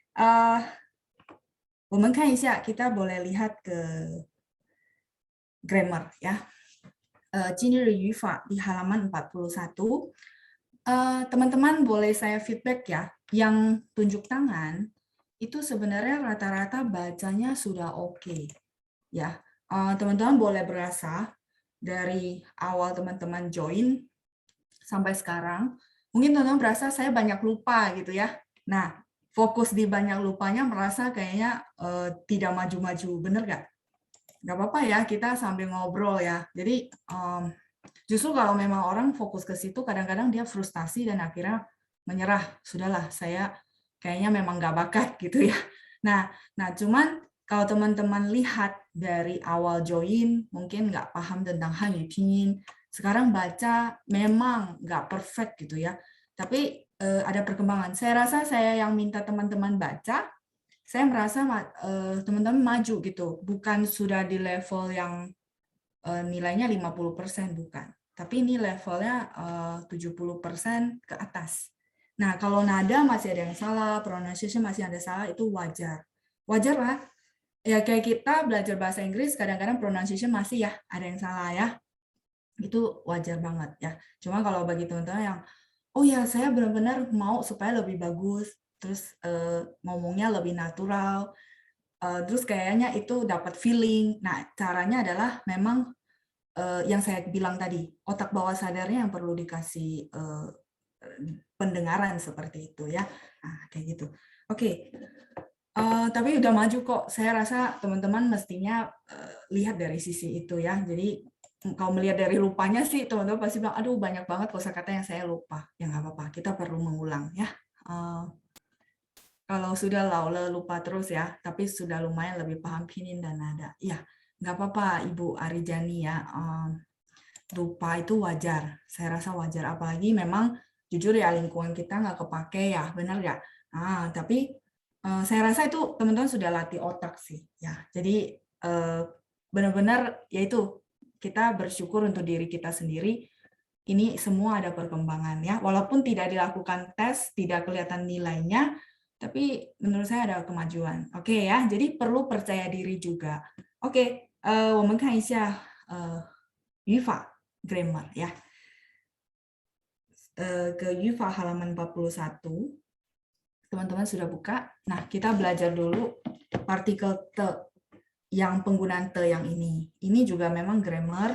我们看一下, kita boleh lihat ke grammar ya. 今日语法 di halaman 41. Teman-teman boleh saya feedback ya, yang tunjuk tangan itu sebenarnya rata-rata bacanya sudah oke. Ya. Teman-teman boleh berasa dari awal teman-teman join sampai sekarang, mungkin teman-teman berasa saya banyak lupa gitu ya. Nah, fokus di banyak lupanya merasa kayaknya tidak maju-maju, bener nggak? Nggak apa-apa ya, kita sambil ngobrol ya. Jadi justru kalau memang orang fokus ke situ, kadang-kadang dia frustasi dan akhirnya menyerah. Sudahlah, saya kayaknya memang nggak bakat gitu ya. Nah cuman kalau teman-teman lihat dari awal join, mungkin nggak paham tentang Hanyu Pinyin, sekarang baca memang nggak perfect gitu ya. Tapi ada perkembangan. Saya rasa saya yang minta teman-teman baca, saya merasa teman-teman maju gitu. Bukan sudah di level yang nilainya 50%, bukan. Tapi ini levelnya 70% ke atas. Nah, kalau nada masih ada yang salah, pronunciation masih ada salah, itu wajar. Wajar lah. Ya kayak kita belajar bahasa Inggris, kadang-kadang pronunciation masih ya ada yang salah ya. Itu wajar banget ya. Cuma kalau bagi teman-teman yang ya saya benar-benar mau supaya lebih bagus, terus ngomongnya lebih natural, terus kayaknya itu dapat feeling. Nah, caranya adalah memang yang saya bilang tadi, otak bawah sadarnya yang perlu dikasih pendengaran seperti itu ya. Nah, kayak gitu. Oke. Tapi udah maju kok. Saya rasa teman-teman mestinya lihat dari sisi itu ya. Jadi kalau melihat dari lupanya sih teman-teman pasti bilang, aduh banyak banget kosakata yang saya lupa. Ya nggak apa-apa, kita perlu mengulang ya. Kalau sudah laule lupa terus ya, tapi sudah lumayan lebih paham pinin dan nada. Ya, nggak apa-apa Ibu Arijani ya. Lupa itu wajar. Saya rasa wajar. Apalagi memang jujur ya lingkungan kita nggak kepake ya, benar nggak? Nah, tapi saya rasa itu teman-teman sudah latih otak sih ya. Jadi benar-benar yaitu kita bersyukur untuk diri kita sendiri. Ini semua ada perkembangan ya. Walaupun tidak dilakukan tes, tidak kelihatan nilainya, tapi menurut saya ada kemajuan. Oke ya. Jadi perlu percaya diri juga. Oke, 我们看一下语法 grammar ya. Ke 语法 halaman 41. Teman-teman sudah buka. Nah, kita belajar dulu partikel te yang penggunaan te yang ini. Ini juga memang grammar.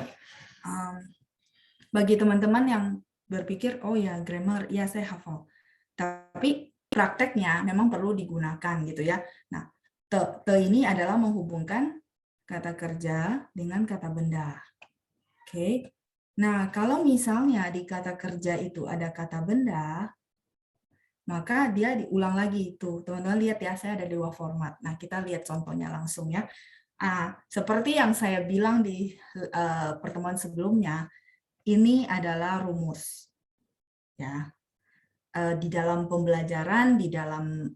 Bagi teman-teman yang berpikir, oh ya grammar, ya saya hafal. Tapi prakteknya memang perlu digunakan gitu ya. Nah, te ini adalah menghubungkan kata kerja dengan kata benda. Oke. Nah, kalau misalnya di kata kerja itu ada kata benda, maka dia diulang lagi itu. Teman-teman lihat ya, saya ada 2 format. Nah, kita lihat contohnya langsung ya. Seperti yang saya bilang di pertemuan sebelumnya, ini adalah rumus. Ya. Di dalam pembelajaran, di dalam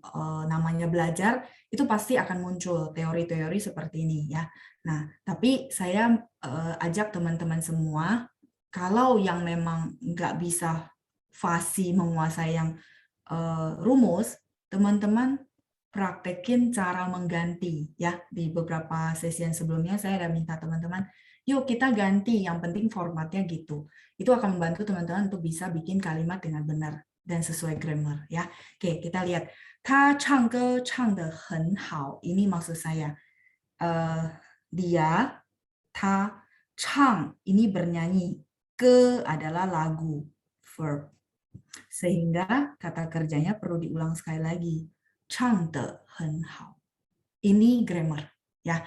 namanya belajar, itu pasti akan muncul teori-teori seperti ini ya. Nah, tapi saya ajak teman-teman semua, kalau yang memang nggak bisa fasih menguasai yang rumus, teman-teman praktekin cara mengganti ya. Di beberapa sesi yang sebelumnya saya ada minta teman-teman, yuk kita ganti, yang penting formatnya gitu. Itu akan membantu teman-teman untuk bisa bikin kalimat dengan benar dan sesuai grammar ya. Oke, kita lihat. 他唱歌唱得很好. Ini maksud saya. Dia, 他 chang ini bernyanyi. Ke adalah lagu, verb. Sehingga kata kerjanya perlu diulang sekali lagi. 唱得很好. Ini grammar ya.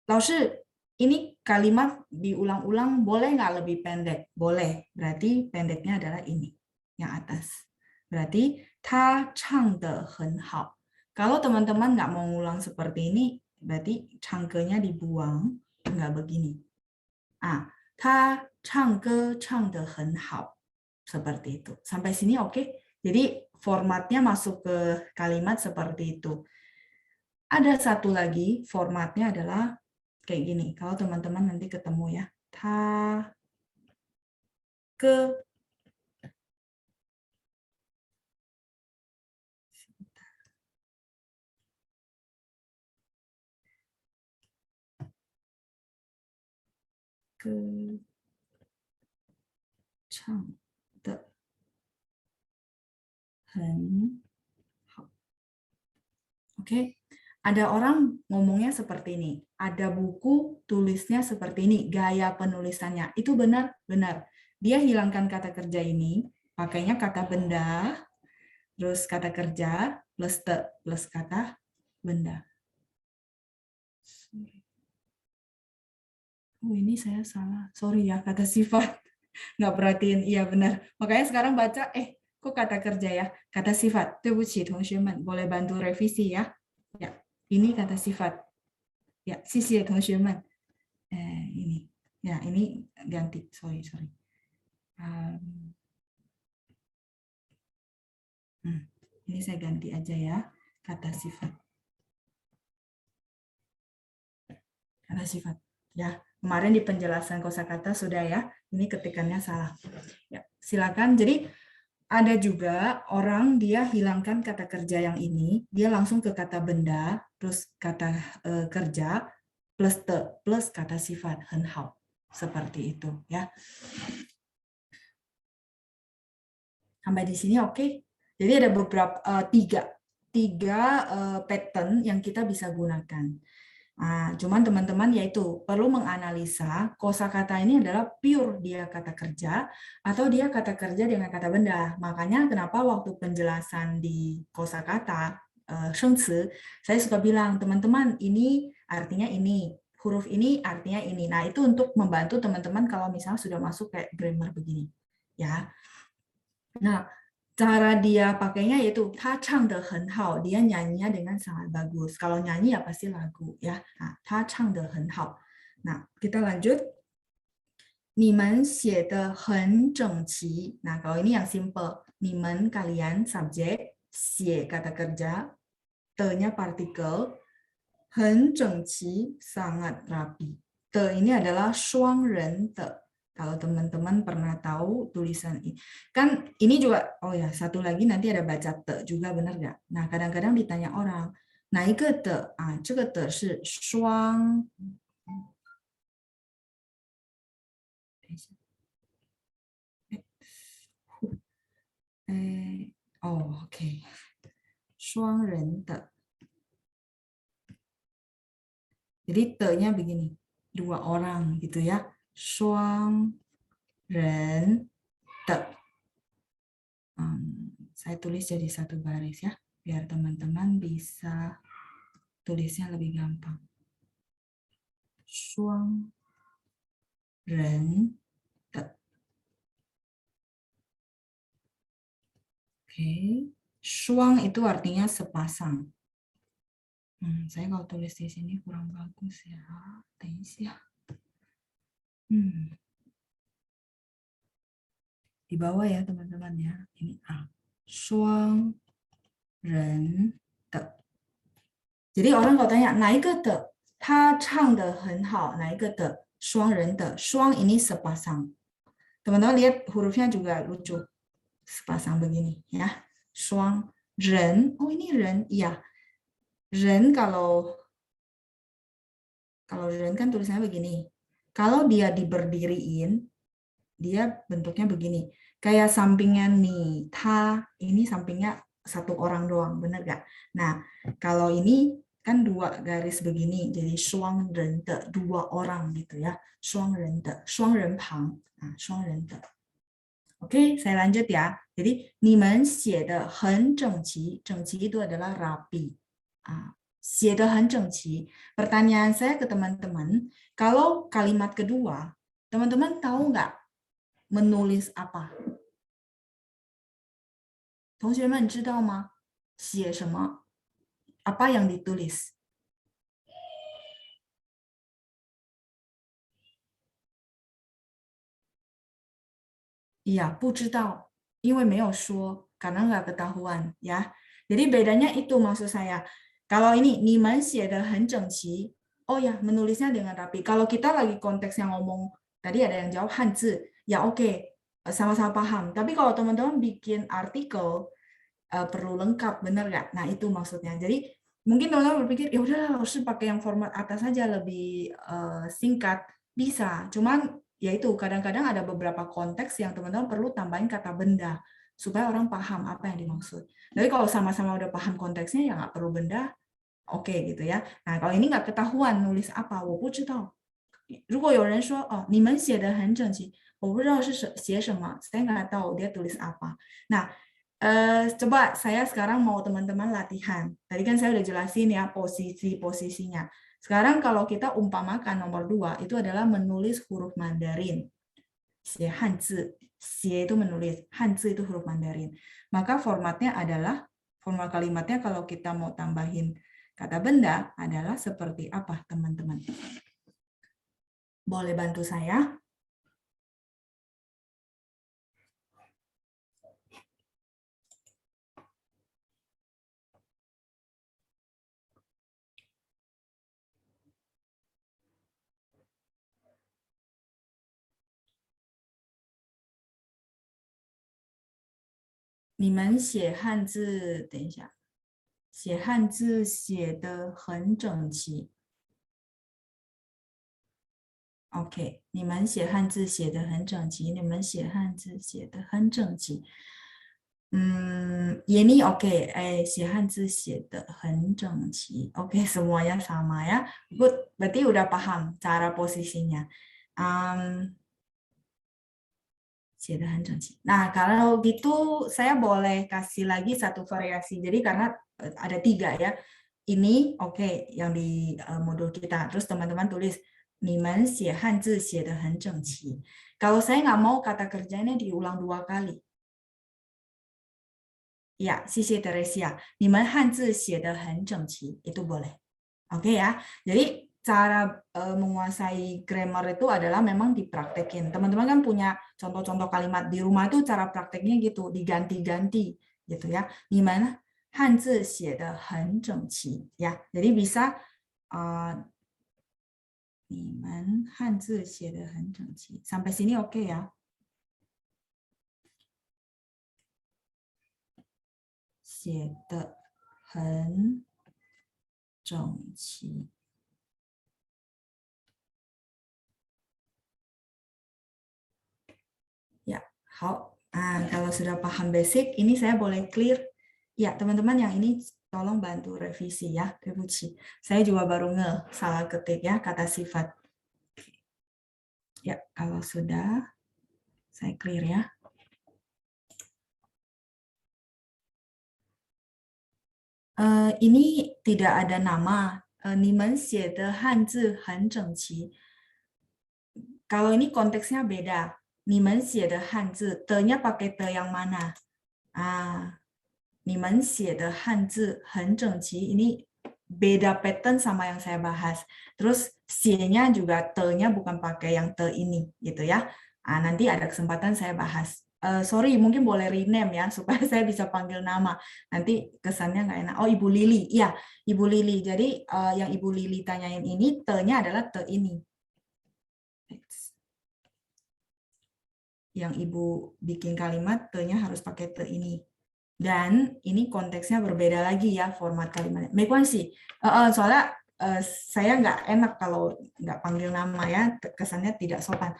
老师, ini kalimat diulang-ulang boleh nggak lebih pendek? Boleh. Berarti pendeknya adalah ini yang atas. Berarti 他唱得很好. Kalau teman-teman nggak mau ngulang seperti ini, berarti cangkenya dibuang, nggak begini. 他唱歌唱得很好. Seperti itu. Sampai sini oke? Jadi formatnya masuk ke kalimat seperti itu. Ada satu lagi, formatnya adalah kayak gini. Kalau teman-teman nanti ketemu ya. 他 ke唱的很好. Oke, ada orang ngomongnya seperti ini. Ada buku tulisnya seperti ini, gaya penulisannya. Itu benar-benar. Dia hilangkan kata kerja ini, pakainya kata benda, terus kata kerja, plus te, plus kata benda. Oh, ini saya salah. Sorry ya, kata sifat. Nggak perhatiin. Iya, benar. Makanya sekarang baca, kok kata kerja ya? Kata sifat. 对不起, 同学们. Boleh bantu revisi ya? Ya, ini kata sifat. Ya, 谢谢同学们. Ini. Ya, ini ganti. Sorry. Ini saya ganti aja ya. Kata sifat. Kata sifat. Ya, kemarin di penjelasan kosakata sudah ya. Ini ketikannya salah. Ya, silakan. Jadi ada juga orang dia hilangkan kata kerja yang ini, dia langsung ke kata benda, terus kata kerja, plus te, plus kata sifat, 很好. Seperti itu ya. Sampai di sini oke? Jadi ada beberapa tiga pattern yang kita bisa gunakan. Cuman teman-teman yaitu perlu menganalisa kosakata ini adalah pure dia kata kerja atau dia kata kerja dengan kata benda. Makanya kenapa waktu penjelasan di kosakata shengci, saya suka bilang teman-teman ini artinya ini, huruf ini artinya ini. Nah, itu untuk membantu teman-teman kalau misalnya sudah masuk kayak grammar begini. Ya. Nah, cara dia pakainya yaitu他唱得很好, dia nyanyinya dengan sangat bagus. Kalau nyanyi ya pasti lagu ya. Nah, 他唱得很好. Nah, kita lanjut. 你们写得很整齐. Nah, kalau ini yang simple. 你们 kalian subjek, 写 kata kerja, 的-nya partikel, 很整齐 sangat rapi. 的 ini adalah 双人的. Kalau teman-teman pernah tahu tulisan ini. Kan ini juga, oh ya, satu lagi nanti ada baca te juga, benar nggak? Nah, kadang-kadang ditanya orang, 哪一个的? 这个的是双 oke. 双人的. Jadi te-nya begini, 2 orang gitu ya. 双人的. Saya tulis jadi 1 baris ya, biar teman-teman bisa tulisnya lebih gampang. 双人的. Oke, 双itu artinya sepasang. Saya kalau tulis di sini kurang bagus ya. Di bawah ya teman-teman ya. Ini A. 双人的. Jadi orang kalau tanya 哪一个的? 他唱得很好. 哪一个的? 双人的. 双 ini sepasang. Teman-teman lihat hurufnya juga lucu. Sepasang begini ya. 双人. Oh ini ren. Iya. Ren kalau ren kan tulisannya begini. Kalau dia diberdiriin, dia bentuknya begini. Kayak sampingnya nih, ta, ini sampingnya 1 orang doang, bener gak? Nah, kalau ini kan 2 garis begini, jadi 双人的, 2 orang gitu ya. 双人的, 双人旁, 双人的. Oke, saya lanjut ya. Jadi, 你们写得很整齐. 整齐 itu adalah rapi. 写得很整齐. Pertanyaan saya ke teman-teman, kalau kalimat kedua, teman-teman tahu nggak menulis apa? 同学们知道吗? 写什么? Apa yang ditulis? Iya, 不知道, 因为没有说, karena nggak ketahuan ya. Jadi bedanya itu maksud saya. Kalau ini 你们写得很整齐, oh ya, menulisnya dengan rapi. Kalau kita lagi konteks yang ngomong, tadi ada yang jawab hanzi, ya oke, sama-sama paham. Tapi kalau teman-teman bikin artikel, perlu lengkap, benar nggak? Nah, itu maksudnya. Jadi, mungkin teman-teman berpikir, ya udahlah, harus pakai yang format atas saja lebih singkat. Bisa, cuman ya itu, kadang-kadang ada beberapa konteks yang teman-teman perlu tambahin kata benda, supaya orang paham apa yang dimaksud. Jadi kalau sama-sama udah paham konteksnya, ya nggak perlu benda, oke gitu ya. Nah, kalau ini nggak ketahuan nulis apa, 我不知道. 如果有人说, oh, 你们写得很整齐, 我不知道是写什么, saya nggak tahu dia tulis apa. Nah, coba saya sekarang mau teman-teman latihan. Tadi kan saya udah jelasin ya posisi-posisinya. Sekarang kalau kita umpamakan nomor 2, itu adalah menulis huruf Mandarin. 写汉字, 写 itu menulis, 汉字 itu huruf Mandarin. Maka formatnya adalah, format kalimatnya kalau kita mau tambahin kata benda adalah seperti apa teman-teman? Boleh bantu saya?你们写汉字，等一下，写汉字写得很整齐。OK， 你们写汉字写得很整齐，你们写汉字写得很整齐。ini oke, Hanzi写的很整齐. Oke, semuanya sama ya. Good, berarti udah paham cara posisinya. 写得很整齐. Nah, kalau gitu saya boleh kasih lagi satu variasi. Jadi karena ada 3 ya. Ini oke, yang di modul kita. Terus teman-teman tulis 你们写汉字写得很整齐. Kalau saya nggak mau kata kerjanya diulang 2 kali. Ya, 谢谢 Teresia. 你们汉字写得很整齐. Itu boleh. Oke ya. Jadi cara menguasai grammar itu adalah memang dipraktekin. Teman-teman kan punya contoh-contoh kalimat di rumah itu cara prakteknya gitu, diganti-ganti gitu ya. 你们汉字写得很整齐 ya. Jadi bisa 你们汉字写得很整齐. Sampai sini oke ya. 写得很整齐. Ya, 好. Kalau sudah paham basic, ini saya boleh clear. Ya, teman-teman yang ini tolong bantu revisi ya. Saya juga baru salah ketik ya kata sifat. Ya, kalau sudah, saya clear ya. Ini tidak ada nama. 你们写的汉字很整齐. Kalau ini konteksnya beda. 你们写的汉字 te-nya pakai te yang mana? 你们写的汉字很整齐. Ini beda pattern sama yang saya bahas. Terus C-nya juga te-nya bukan pakai yang te ini gitu ya. Nanti ada kesempatan saya bahas. Sorry, mungkin boleh rename ya supaya saya bisa panggil nama. Nanti kesannya nggak enak. Oh, Ibu Lili. Iya, Ibu Lili. Jadi yang Ibu Lili tanyain ini te-nya adalah te ini. Yang Ibu bikin kalimat te-nya harus pakai te ini. Dan ini konteksnya berbeda lagi ya format kalimatnya. Mekuansi. Soalnya saya nggak enak kalau nggak panggil nama ya, kesannya tidak sopan.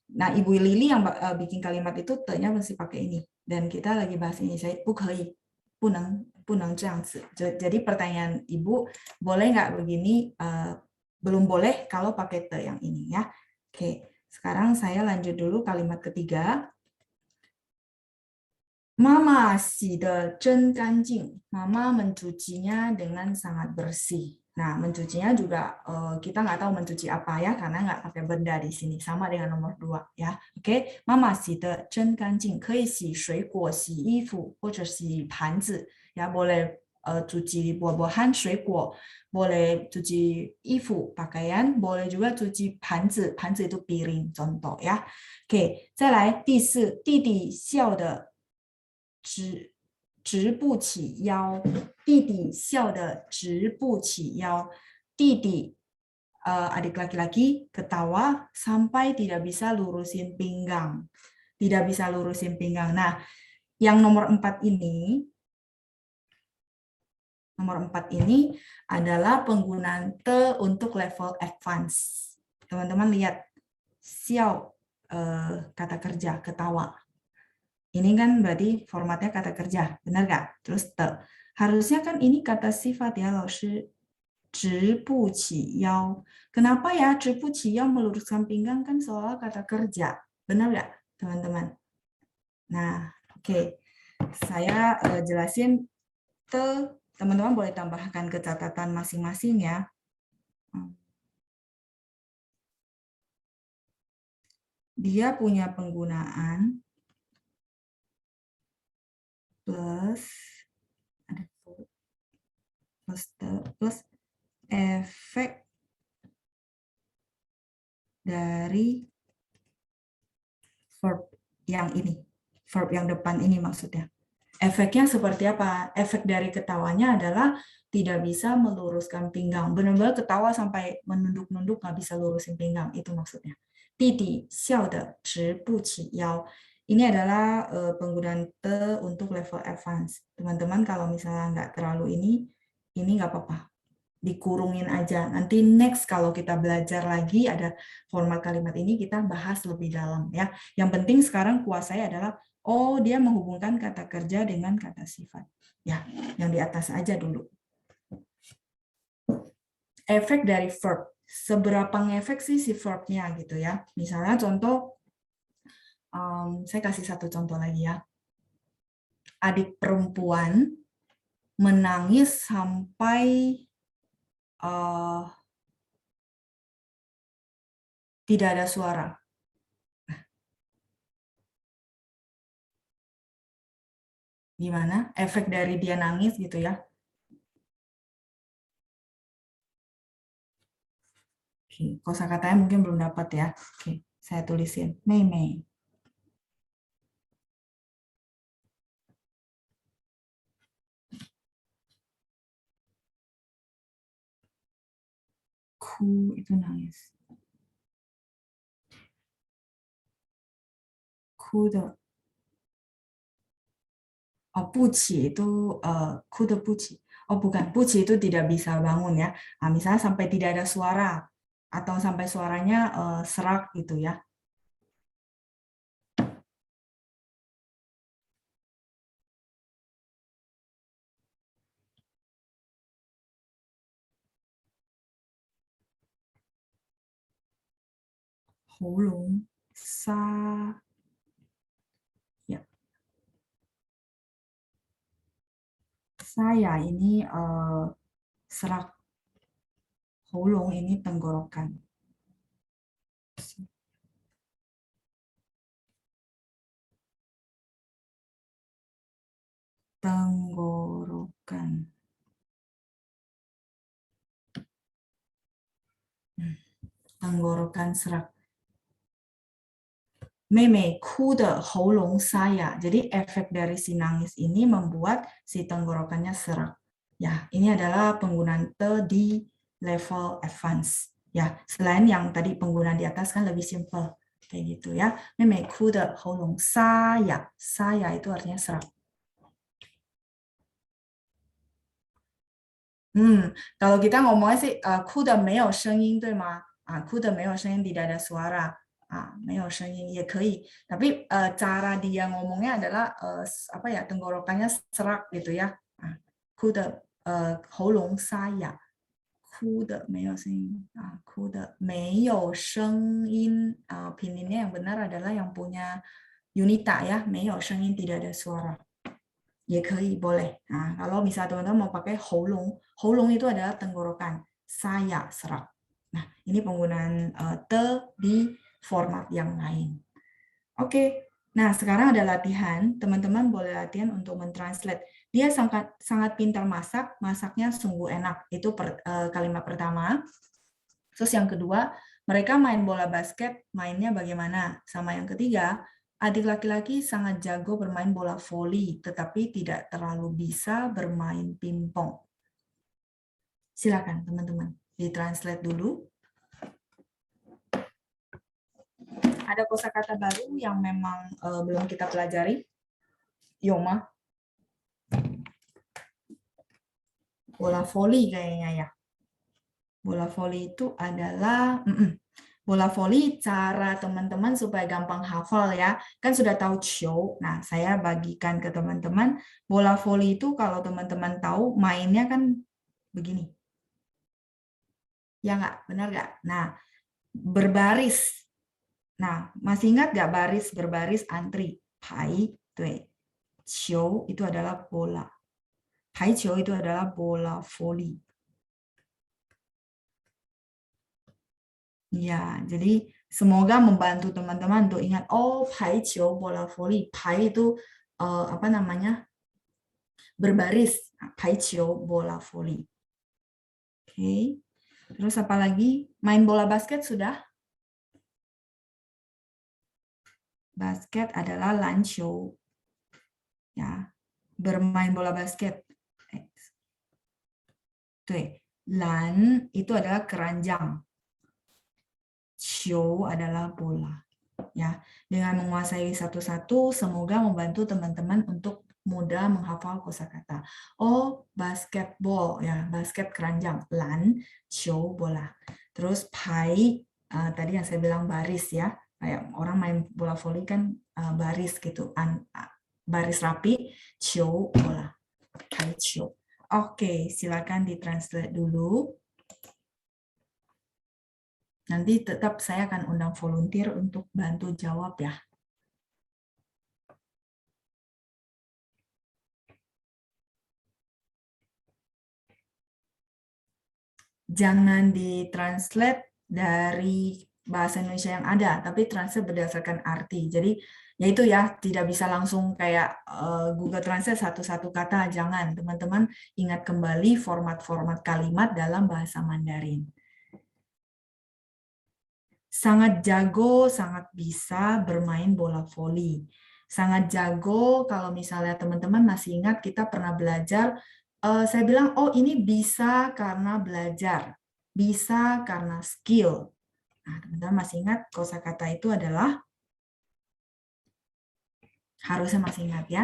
Nah, Ibu Lili yang bikin kalimat itu te-nya mesti pakai ini. Dan kita lagi bahas ini. Saya 不可以, 不能这样子. Jadi pertanyaan Ibu, boleh nggak begini? Belum boleh kalau pakai te yang ini ya. Oke, sekarang saya lanjut dulu kalimat ketiga. Mama 洗得真干净. Mama mencucinya dengan sangat bersih. Nah, mencucinya juga kita nggak tahu mencuci apa ya, karena nggak pakai benda di sini. Sama dengan nomor 2 ya. Oke, 妈妈洗得真干净. 可以洗水果、洗衣服或者洗盘子. Ya, boleh cuci buah-buahan, 水果, boleh cuci衣服, pakaian, boleh juga cuci 盘子. 盘子 itu piring, contoh ya. Oke, 再来第4, 弟弟笑得直不起腰. 弟弟笑得直不起腰. 弟弟adik laki-laki ketawa sampai tidak bisa lurusin pinggang. Tidak bisa lurusin pinggang. Nah, yang nomor 4 ini adalah penggunaan te untuk level advance. Teman-teman lihat, xiao kata kerja, ketawa. Ini kan berarti formatnya kata kerja, benar nggak? Terus te. Harusnya kan ini kata sifat ya, Laoshi. 直不起腰. Kenapa ya 直不起腰meluruskan pinggang kan soal kata kerja. Benar nggak, teman-teman? Nah, oke. Saya jelasin te. Teman-teman boleh tambahkan ke catatan masing-masing ya. Dia punya penggunaan plus efek dari verb yang ini, verb yang depan ini maksudnya. Efeknya seperti apa? Efek dari ketawanya adalah tidak bisa meluruskan pinggang. Benar-benar ketawa sampai menunduk-nunduk nggak bisa lurusin pinggang, itu maksudnya. 弟弟笑得直不起腰. Ini adalah penggunaan te untuk level advance. Teman-teman kalau misalnya nggak terlalu ini nggak apa-apa. Dikurungin aja. Nanti next kalau kita belajar lagi ada format kalimat ini kita bahas lebih dalam ya. Yang penting sekarang kuasai adalah Oh, dia menghubungkan kata kerja dengan kata sifat. Ya, yang di atas aja dulu. Efek dari verb. Seberapa ngefek sih si verbnya gitu ya. Misalnya contoh, saya kasih satu contoh lagi ya. Adik perempuan menangis sampai tidak ada suara. Gimana? Efek dari dia nangis gitu ya. Oke, kosakatanya mungkin belum dapat ya. Oke, saya tulisin. Mei Mei. Ku itu nangis. Ku de. Oh, puci itu ku de puci. Oh, bukan. Puci itu tidak bisa bangun ya. Nah, misalnya sampai tidak ada suara atau sampai suaranya serak gitu ya. Holong sa ya. Saya ini serak. Holong ini tenggorokan. Tenggorokan. Tenggorokan serak. Mei ku de holong saya. Jadi efek dari si nangis ini membuat si tenggorokannya serak. Ya, ini adalah penggunaan te di level advance. Ya, selain yang tadi penggunaan di atas kan lebih simple kayak gitu ya. Mei ku de holong saya. Saya itu artinya serak. Kalau kita ngomongnya sih ku de mei sheng yin, 对吗? Ku de mei sheng yin, tidak ada suara. 没有声音 也可以. Tapi cara dia ngomongnya adalah apa ya, tenggorokannya serak gitu ya. Ku de holong saya. Ku de 没有声音. Ku de 没有声音. Pinginnya yang benar adalah yang punya unita ya. 没有声音 tidak ada suara. 也可以 boleh. Kalau misalnya teman-teman mau pakai holong, holong itu adalah tenggorokan, saya serak. Nah, ini penggunaan te di format yang lain. Oke, nah sekarang ada latihan. Teman-teman boleh latihan untuk mentranslate. Dia sangat pintar masak, masaknya sungguh enak. Itu kalimat pertama. Terus yang kedua, mereka main bola basket, mainnya bagaimana? Sama yang ketiga, adik laki-laki sangat jago bermain bola voli, tetapi tidak terlalu bisa bermain pingpong. Silakan teman-teman, ditranslate dulu. Ada kosakata baru yang memang belum kita pelajari? Yoma? Bola voli kayaknya ya. Bola voli itu adalah... Bola voli, cara teman-teman supaya gampang hafal ya. Kan sudah tahu show. Nah, saya bagikan ke teman-teman. Bola voli itu kalau teman-teman tahu mainnya kan begini. Ya nggak? Benar nggak? Nah, berbaris. Nah, masih ingat nggak baris berbaris antri? Pai, tuh. Show itu adalah bola. Pai show itu adalah bola voli. Ya, jadi semoga membantu teman-teman untuk ingat, oh, pai qiu bola voli. Pai itu apa namanya? Berbaris. Pai qiu bola voli. Oke. Terus apa lagi? Main bola basket sudah? Basket adalah lan qiu. Ya. Bermain bola basket. Tuh. Lan itu adalah keranjang. Qiu adalah bola. Ya, dengan menguasai satu-satu, semoga membantu teman-teman untuk mudah menghafal kosakata. Oh, basketball, ya, basket keranjang. Lan, qiu, bola. Terus pai, tadi yang saya bilang baris ya. Kayak orang main bola voli kan baris gitu, baris rapi, qiu bola, qiu. Oke, silakan ditranslate dulu. Nanti tetap saya akan undang volunteer untuk bantu jawab ya. Jangan ditranslate dari bahasa Indonesia yang ada, tapi translate berdasarkan arti. Jadi, yaitu ya, tidak bisa langsung kayak Google Translate satu-satu kata, jangan. Teman-teman ingat kembali format-format kalimat dalam bahasa Mandarin. Sangat jago, sangat bisa bermain bola voli. Sangat jago kalau misalnya teman-teman masih ingat kita pernah belajar, saya bilang, oh ini bisa karena belajar, bisa karena skill. Nah, teman-teman masih ingat kosakata itu adalah, harusnya masih ingat ya,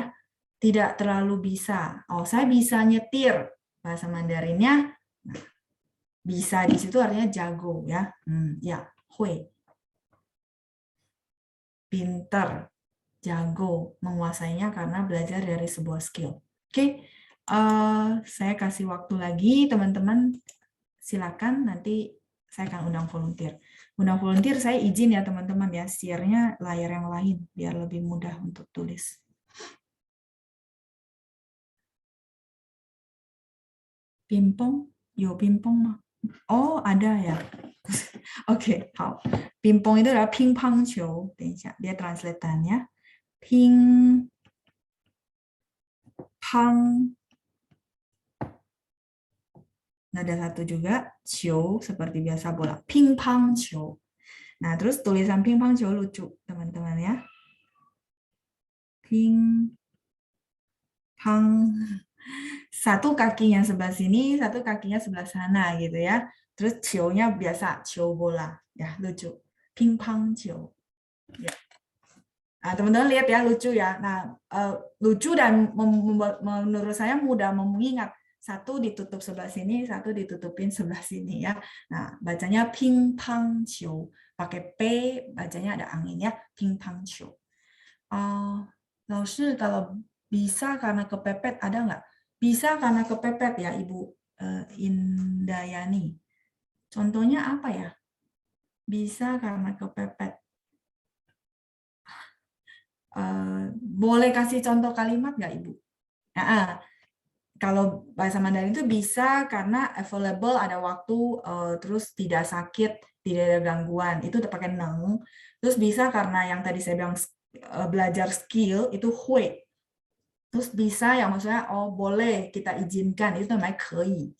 tidak terlalu bisa. Oh, saya bisa nyetir, bahasa Mandarinnya, nah, bisa di situ artinya jago ya, ya, hui. Pinter, jago, menguasainya karena belajar dari sebuah skill. Oke, saya kasih waktu lagi teman-teman, silakan nanti saya akan undang volunteer. Undang volunteer saya izin ya teman-teman ya, share-nya layar yang lain biar lebih mudah untuk tulis. Pimpong, yo pimpong mah. Oh, ada ya. Oke, 好. Pimpong itu adalah ping-pong球. Dia translatannya. Ping-pong. Ada satu juga,球, seperti biasa bola. Ping-pong 球. Nah, terus tulisan ping-pong 球 lucu, teman-teman ya. Ping-pong. Satu kakinya sebelah sini, satu kakinya sebelah sana gitu ya. Terus 球nya biasa, 球 bola. Ya, lucu. Ping-pong 球. Ya. Nah, teman-teman lihat ya, lucu ya. Nah, lucu dan menurut saya mudah mengingat. Satu ditutup sebelah sini, satu ditutupin sebelah sini ya. Nah, bacanya ping-pong 球. Pakai P, bacanya ada angin ya. Ping-pong 球. Laoshi, kalau bisa karena kepepet ada nggak? Bisa karena kepepet ya, Ibu Indayani. Contohnya apa ya? Bisa karena kepepet. Boleh kasih contoh kalimat nggak, Ibu? Nah, kalau bahasa Mandarin itu bisa karena available, ada waktu, terus tidak sakit, tidak ada gangguan. Itu pakai neng. Terus bisa karena yang tadi saya bilang belajar skill, itu hui. Terus bisa yang maksudnya, oh boleh kita izinkan, itu namanya kei.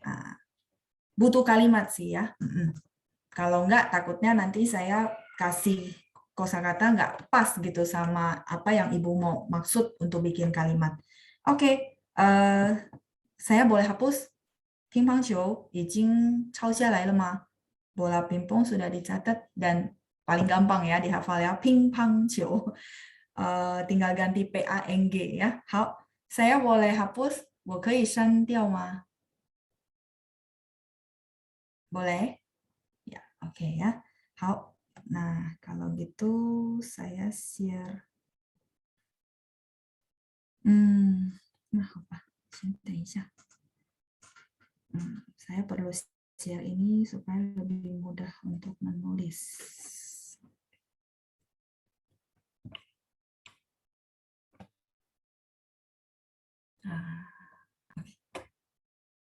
Nah, butuh kalimat sih ya. Kalau enggak, takutnya nanti saya kasih kosakata nggak pas gitu sama apa yang Ibu mau maksud untuk bikin kalimat. Oke, saya boleh hapus? Ping-pong 球已经抄下来了吗? Bola pingpong sudah dicatat dan paling gampang ya dihafal ya, ping-pong 球. Tinggal ganti PANG ya. 好, saya boleh hapus? 我可以删掉吗? Boleh? Ya, oke ya. 好. Nah, kalau gitu saya share. Nah, apa? Saya perlu share ini supaya lebih mudah untuk menulis.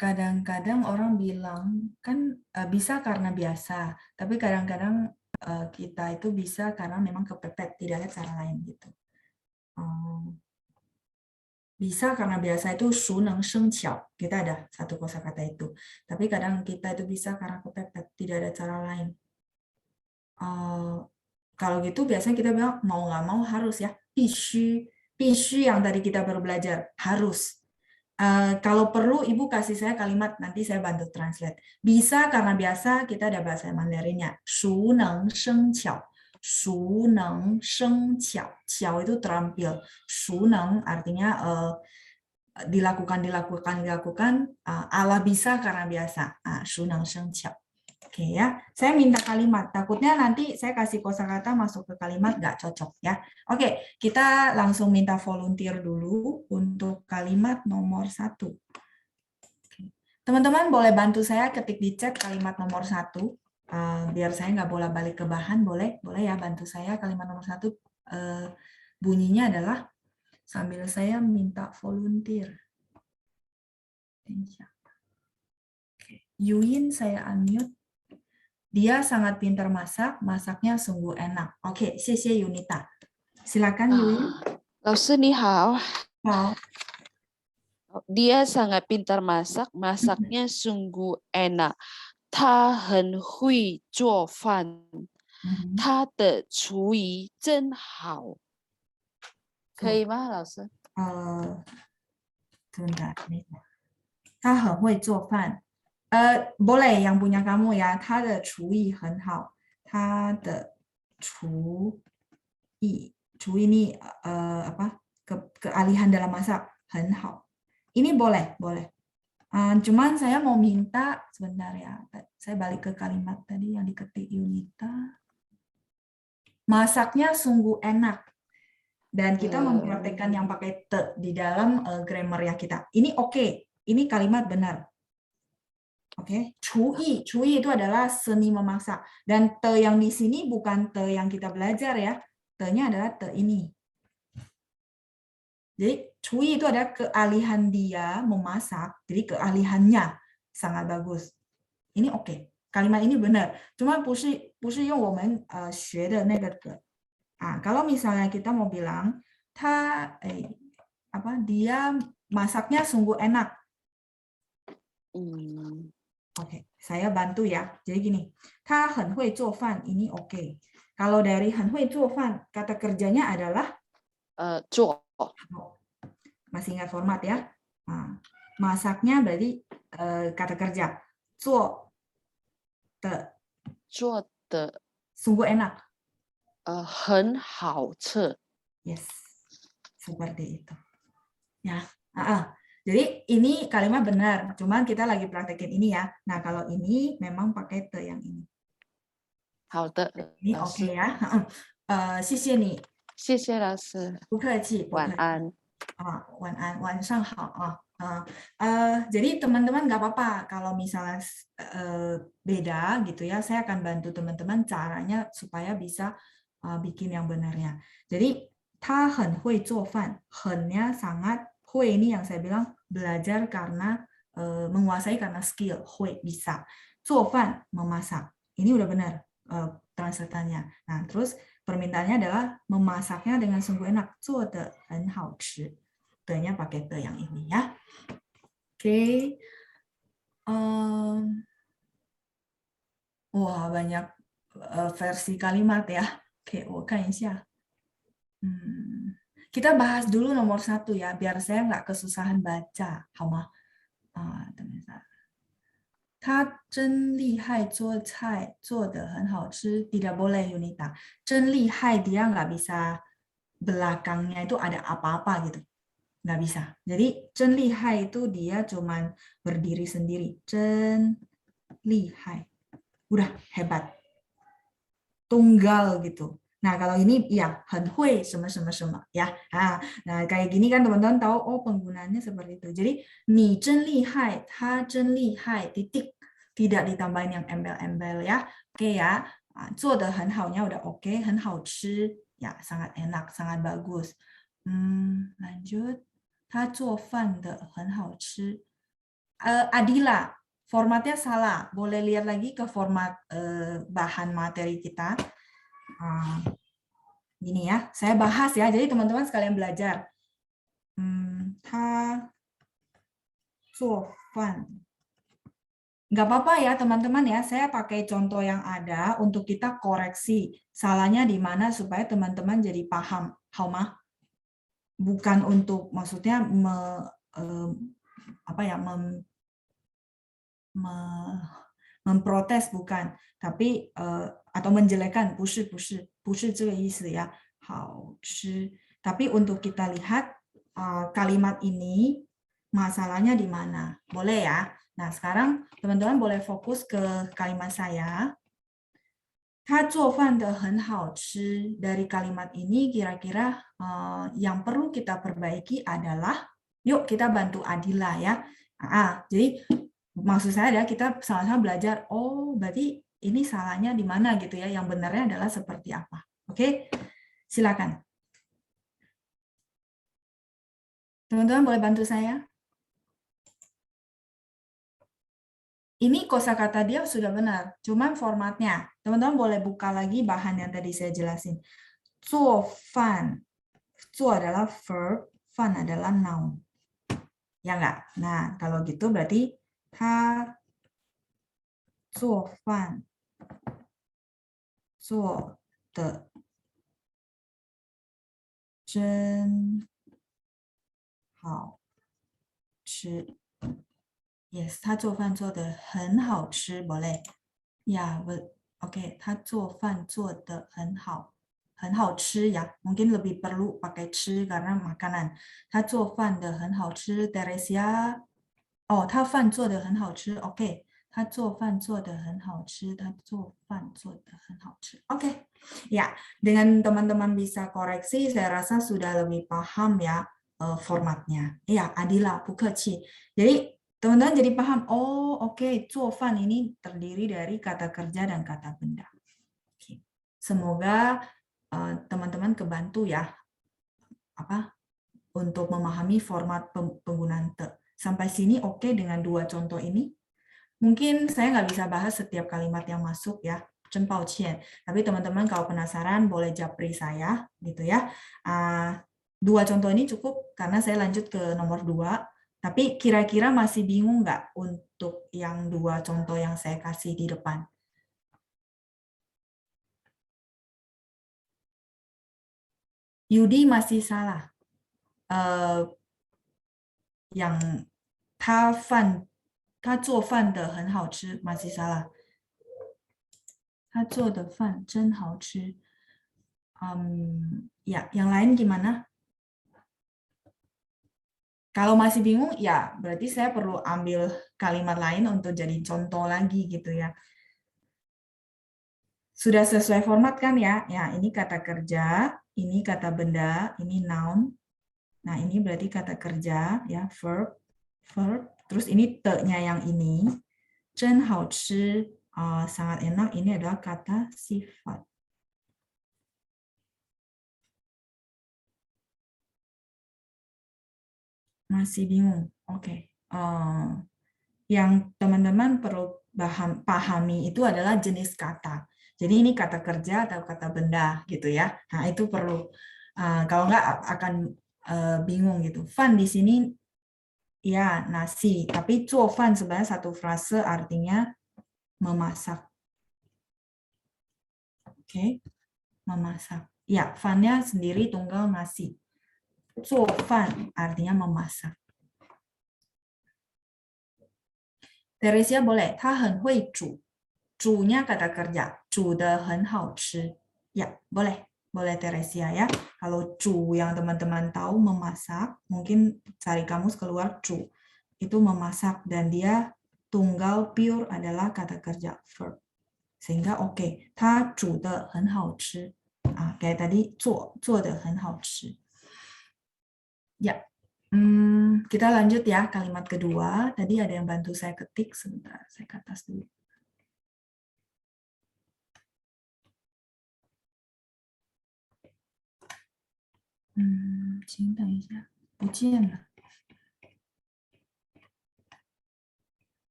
Kadang-kadang orang bilang kan bisa karena biasa, tapi kadang-kadang kita itu bisa karena memang kepepet, tidak ada cara lain gitu. Bisa karena biasa itu shu neng sheng qiao, kita ada satu kosakata itu. Tapi kadang kita itu bisa karena kepepet, tidak ada cara lain. Kalau gitu biasanya kita bilang mau nggak mau harus ya, pishu yang tadi kita baru belajar, harus. Kalau perlu Ibu kasih saya kalimat, nanti saya bantu translate. Bisa karena biasa, kita ada bahasa Mandarinnya. Shu neng sheng qiao. Shu neng sheng qiao. Qiao itu terampil. Shu neng artinya dilakukan, ala bisa karena biasa. Shu neng sheng qiao. Oke ya, saya minta kalimat. Takutnya nanti saya kasih kosakata masuk ke kalimat nggak cocok ya. Oke, kita langsung minta volunteer dulu untuk kalimat nomor 1. Teman-teman boleh bantu saya ketik di chat kalimat nomor 1. Biar saya nggak bolak-balik ke bahan, boleh ya bantu saya kalimat nomor 1. Bunyinya adalah sambil saya minta volunteer. Yuin saya unmute. Dia sangat pintar masak, masaknya sungguh enak. Oke, 谢谢 Yunita. Silakan Yuin. 老师你好， Wow. dia sangat pintar masak, masaknya sungguh enak. 他很会做饭，他的厨艺真好。可以吗，老师？ Sebentar. 他很会做饭。boleh yang punya kamu ya. 他的厨艺很好。他的厨艺ini apa? Kealihan dalam masak 很好。Ini boleh. Cuman saya mau minta sebentar ya. Saya balik ke kalimat tadi yang diketik Yunita. Masaknya sungguh enak. Dan kita mempraktekkan yang pakai te di dalam grammar yang kita. Ini oke. Ini kalimat benar. Oke, cui itu adalah seni memasak. Dan te yang di sini bukan te yang kita belajar ya. Te-nya adalah te ini. Jadi cui itu ada kealihan dia memasak. Jadi kealihannya sangat bagus. Ini oke. Kalimat ini benar. Cuma 不是用我们学的那个的。Kalau misalnya kita mau bilang dia masaknya sungguh enak. Oke, saya bantu ya. Jadi gini, 他很会做饭 ini oke. Kalau dari 很会做饭 kata kerjanya adalah 做 masih ingat format ya. Masaknya berarti kata kerja 做的sungguh enak. 很好吃。 Yes, seperti itu. Ya, jadi ini kalimat benar. Cuman kita lagi praktekin ini ya. Nah kalau ini memang pakai te yang ini. 好的， Ini 老 oke 师， ya. 谢谢你。谢谢老师，不客气。晚安。晚安，晚上好jadi teman-teman nggak apa-apa kalau misalnya beda gitu ya. Saya akan bantu teman-teman caranya supaya bisa bikin yang benarnya. Jadi 他很会做饭，很nya sangat, 会ini yang saya bilang belajar karena menguasai karena skill, 会 bisa. 做饭 memasak. Ini udah benar translatannya. Nah, terus permintaannya adalah memasaknya dengan sungguh enak. 做得很好吃. Te-nya pakai te yang ini ya. Oke. Wah, banyak versi kalimat ya. Oke, 我看一下. Kita bahas dulu nomor 1 ya, biar saya nggak kesusahan baca, 好吗？等一下。他真厉害，做菜做得很好吃。Tidak boleh Yunita. 真厉害 dia nggak bisa belakangnya itu ada apa-apa gitu. Nggak bisa. Jadi 真厉害 itu dia cuman berdiri sendiri. 真厉害. Udah hebat. Tunggal gitu. Nah, kalau ini ya 很会 什么什么什么 ya. Nah, kayak gini kan teman-teman tahu oh penggunaannya seperti itu. Jadi 你真厉害, 他真厉害, titik. Tidak ditambahin yang embel-embel ya. Oke ya. 做得很好nya udah oke, 很好吃 ya sangat enak, sangat bagus. Lanjut. 他做饭的很好吃. Adila, formatnya salah. Boleh lihat lagi ke format bahan materi kita. Gini ya, saya bahas ya, jadi teman-teman sekalian belajar. 他做饭. Nggak apa-apa ya teman-teman ya, saya pakai contoh yang ada untuk kita koreksi salahnya di mana supaya teman-teman jadi paham. 好吗? Bukan untuk maksudnya memprotes bukan, tapi atau menjelekan, 不是这个意思ya. 好吃. Tapi untuk kita lihat kalimat ini masalahnya di mana. Boleh ya? Nah, sekarang teman-teman boleh fokus ke kalimat saya. 他做饭的很好吃. Dari kalimat ini kira-kira yang perlu kita perbaiki adalah, yuk kita bantu Adila ya. Jadi maksud saya adalah kita sama-sama belajar, oh berarti ini salahnya di mana gitu ya, yang benarnya adalah seperti apa. Oke, silakan. Teman-teman boleh bantu saya? Ini kosakata dia sudah benar, cuman formatnya. Teman-teman boleh buka lagi bahan yang tadi saya jelasin. 做饭, 做 adalah verb, 饭 adalah noun. Ya enggak? Nah, kalau gitu berarti 他做饭做的真好吃。Yes, 他做饭做得很好吃, boleh. Ya, oke, 他做饭做得很好吃 ya. Mungkin lebih perlu pakai 吃 karena makanan. 他做饭的很好吃, Teresia. Oh, 他饭做得很好吃. Oke, 他做饭做得很好吃. 他做饭做得很好吃. Oke. Ya, dengan teman-teman bisa koreksi, saya rasa sudah lebih paham ya formatnya. Ya, Adila, 不客气. Jadi teman-teman jadi paham, oh oke, 做饭 ini terdiri dari kata kerja dan kata benda. Oke. Semoga teman-teman kebantu ya untuk memahami format penggunaan te. Sampai sini oke dengan dua contoh ini. Mungkin saya nggak bisa bahas setiap kalimat yang masuk ya, 真抱歉. Tapi teman-teman kalau penasaran boleh japri saya gitu ya. Dua contoh ini cukup karena saya lanjut ke nomor 2. Tapi kira-kira masih bingung nggak untuk yang dua contoh yang saya kasih di depan? Yudi masih salah. Yang 他做饭的很好吃 masih salah. 他做的饭真好吃. Ya, yang lain gimana? Kalau masih bingung, ya berarti saya perlu ambil kalimat lain untuk jadi contoh lagi gitu ya. Sudah sesuai format kan ya? Ya, ini kata kerja, ini kata benda, ini noun. Nah, ini berarti kata kerja ya, verb. Terus ini te-nya yang ini. 真好吃, sangat enak, ini adalah kata sifat. Masih bingung? Oke. Yang teman-teman perlu pahami itu adalah jenis kata. Jadi ini kata kerja atau kata benda gitu ya. Nah, itu perlu. Kalau nggak akan bingung gitu. Fan di sini ya nasi, tapi 做饭 sebenarnya satu frase artinya memasak. Oke. Memasak. Ya, fan-nya sendiri tunggal nasi. 做饭 artinya memasak. Teresia boleh, 他很会煮. 煮nya kata kerja, 煮得很好吃. Ya, boleh. Boleh Teresia ya. Kalau 煮 yang teman-teman tahu memasak, mungkin cari kamus keluar 煮. Itu memasak dan dia tunggal pure adalah kata kerja verb. Sehingga oke, 他煮得很好吃. Kayak tadi 做得很好吃. Ya, kita lanjut ya kalimat kedua. Tadi ada yang bantu saya ketik sebentar. Saya ke atas dulu.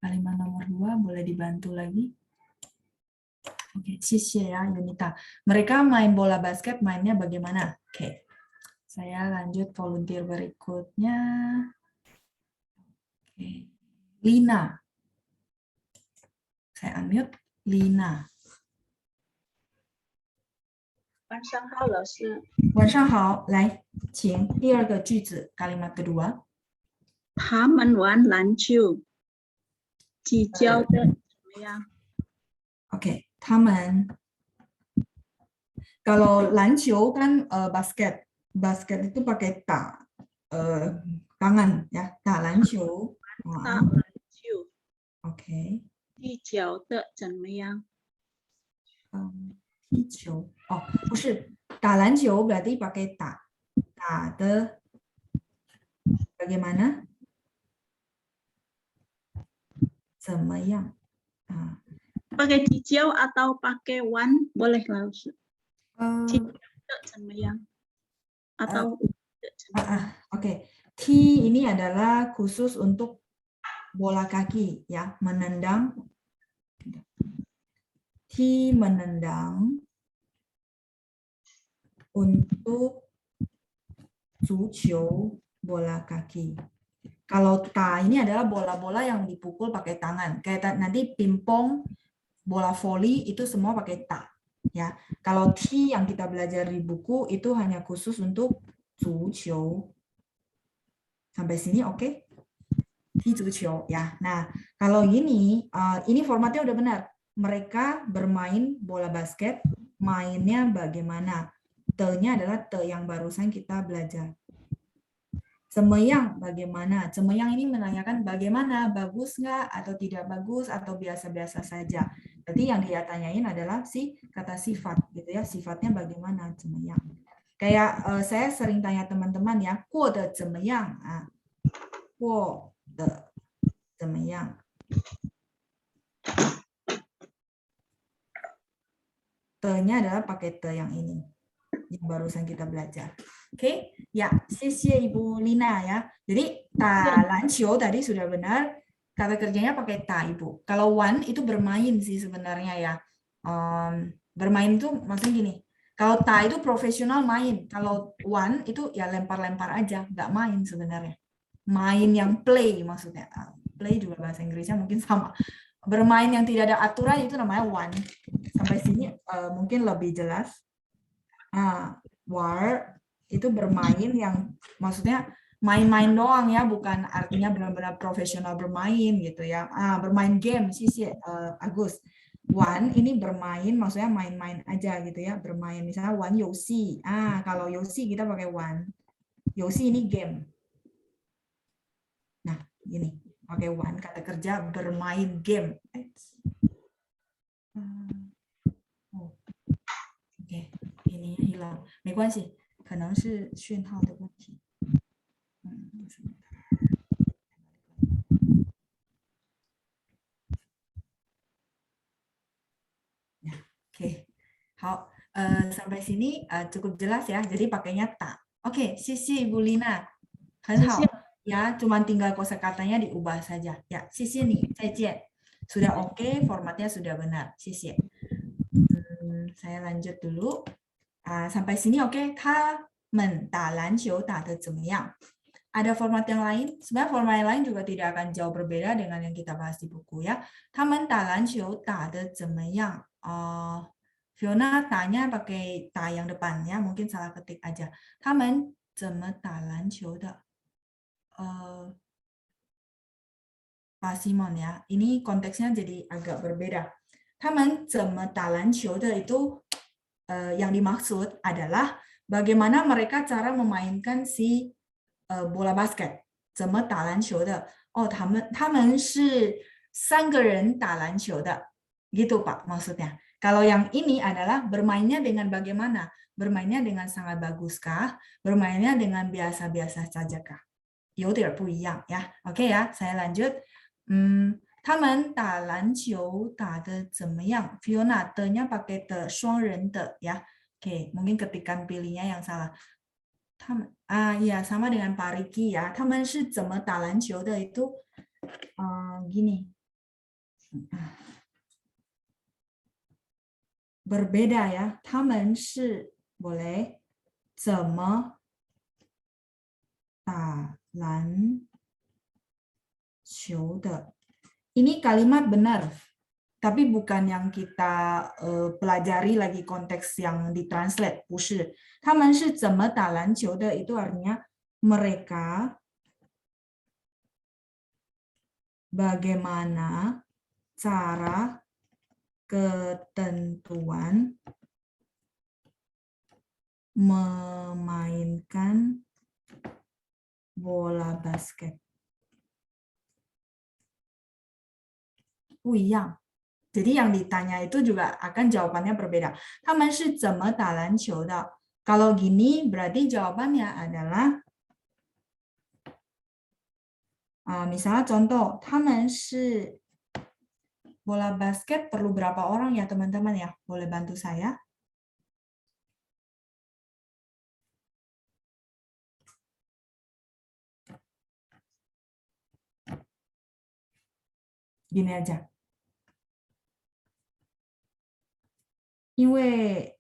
Kalimat nomor 2 boleh dibantu lagi. Oke, sisi ya Yunita. Mereka main bola basket, mainnya bagaimana? Oke. Saya lanjut volunteer berikutnya. Oke. Lina. Saya unmute. Lina. 晚上好，老师。晚上好，来，请第二个句子 kalimat kedua. 他们玩篮球，技巧的怎么样？ Oke, 他们 kalau 篮球 kan basket. Basket itu pakai tangan ya, 打篮球. OK，踢脚的怎么样？踢球哦，不是打篮球berarti pakai ta. 打的 bagaimana? 怎么样？啊， Pakai hijau atau pakai wan boleh langsung. 踢 eh, 的怎么样？Atau Oke, T ini adalah khusus untuk bola kaki ya, menendang. T menendang untuk 足球 bola kaki. Kalau ta ini adalah bola-bola yang dipukul pakai tangan. Kayak nanti pingpong, bola voli itu semua pakai ta. Ya, kalau T yang kita belajar di buku itu hanya khusus untuk 足球. Sampai sini oke? T 足球 ya. Nah, kalau ini formatnya udah benar. Mereka bermain bola basket, mainnya bagaimana? Te-nya adalah te yang barusan kita belajar. Semeyang bagaimana? Semeyang ini menanyakan bagaimana, bagus nggak atau tidak bagus atau biasa-biasa saja. Jadi yang dia tanyain adalah si kata sifat gitu ya, sifatnya bagaimana semeyang. Kayak saya sering tanya teman-teman ya, 过得怎么样? 过得怎么样? Te-nya adalah pakai te yang ini, yang barusan kita belajar. Oke, ya, 谢谢 Ibu Lina ya. Jadi ta lancio tadi sudah benar, kata kerjanya pakai ta Ibu. Kalau wan itu bermain sih sebenarnya ya. Bermain itu maksudnya gini. Kalau ta itu profesional main, kalau wan itu ya lempar-lempar aja, nggak main sebenarnya. Main yang play maksudnya. Play juga bahasa Inggrisnya mungkin sama. Bermain yang tidak ada aturan itu namanya wan. Sampai sini mungkin lebih jelas. War itu bermain yang maksudnya main-main doang ya, bukan artinya benar-benar profesional bermain gitu ya. Bermain game sih Agus. Wan ini bermain maksudnya main-main aja gitu ya, bermain misalnya wan yosi. Kalau yosi kita pakai wan. Yosi ini game. Nah, ini pakai wan kata kerja bermain game. Oke, ini hilang. 没关系，可能是讯号的问题。Oke, 好，sampai sini cukup jelas ya. Jadi pakainya ta. Oke, 谢谢 Ibu Lina，很好ya. Cuma tinggal kosakatanya diubah saja. Ya, 谢谢你，再见。Sudah oke, formatnya sudah benar. 谢谢。saya lanjut dulu. Sampai sini oke. 他们打篮球打得怎么样? Ada format yang lain? Sebenarnya format yang lain juga tidak akan jauh berbeda dengan yang kita bahas di buku ya. 他们打篮球打得怎么样? Fiona tanya pakai ta yang depan ya, mungkin salah ketik aja. 他们怎么打篮球的? Pak Simon ya, ini konteksnya jadi agak berbeda. 他们怎么打篮球的 itu yang dimaksud adalah bagaimana mereka cara memainkan si bola basket. 怎么打篮球的? Oh, 他们是3个人打篮球的. Gitu Pak maksudnya. Kalau yang ini adalah bermainnya dengan bagaimana? Bermainnya dengan sangat baguskah? Bermainnya dengan biasa-biasa sajakah? 有点不一样 ya. Oke ya, saya lanjut. 他们打篮球打得怎么样? Fiona, te-nya pakai te 双人的 ya. Oke, mungkin ketikan pilihnya yang salah. Ya sama dengan Pak Riki ya. 他们是怎么打篮球的 itu gini. Berbeda ya. 他们是 boleh 怎么打篮球的. Ini kalimat benar, tapi bukan yang kita pelajari lagi konteks yang ditranslate. 不是，他们是怎么打篮球的 itu artinya mereka bagaimana cara ketentuan memainkan bola basket. 不一样。Jadi yang ditanya itu juga akan jawabannya berbeda. 他们是怎么打篮球的? Kalau gini berarti jawabannya adalah misalnya contoh, 他们是 bola basket perlu berapa orang ya teman-teman ya? Boleh bantu saya? Gini aja. 因为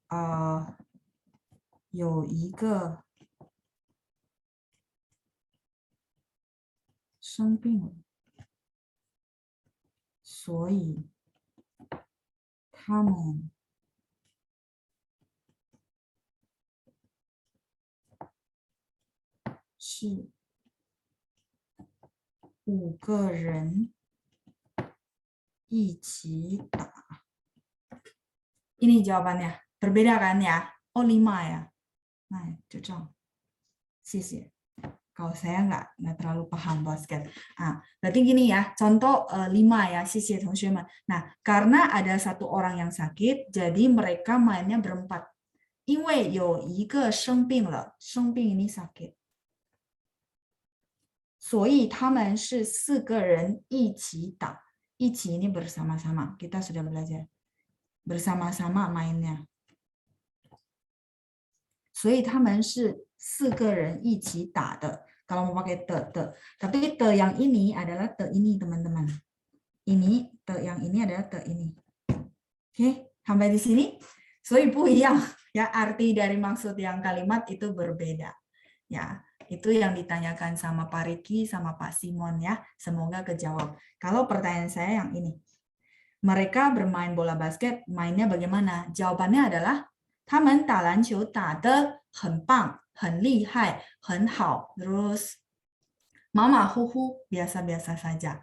有一个生病了，所以他们是5个人一起打。Ini jawabannya. Berbeda kan ya? Oh 5 ya. Nah, cocok. 谢谢. Kalau saya nggak terlalu paham basket. Berarti gini ya, contoh 5 ya, 谢谢同学们. Nah, karena ada satu orang yang sakit, jadi mereka mainnya berempat. 因为有一个生病了，生病 ini sakit. 所以他们是4个人一起打. 一起 ini bersama-sama. Kita sudah belajar. Bersama-sama mainnya. 所以他们是4个人一起打的. Kalau mau pakai te. Tapi te yang ini adalah te ini teman-teman. Ini te yang ini adalah te ini. Oke, sampai di sini. 所以不一样 ya, arti dari maksud yang kalimat itu berbeda. Ya, itu yang ditanyakan sama Pak Riki sama Pak Simon ya. Semoga kejawab. Kalau pertanyaan saya yang ini. Mereka bermain bola basket, mainnya bagaimana? Jawabannya adalah 他们打篮球打得很棒，很厉害，很好。Terus mamahuhu biasa-biasa saja.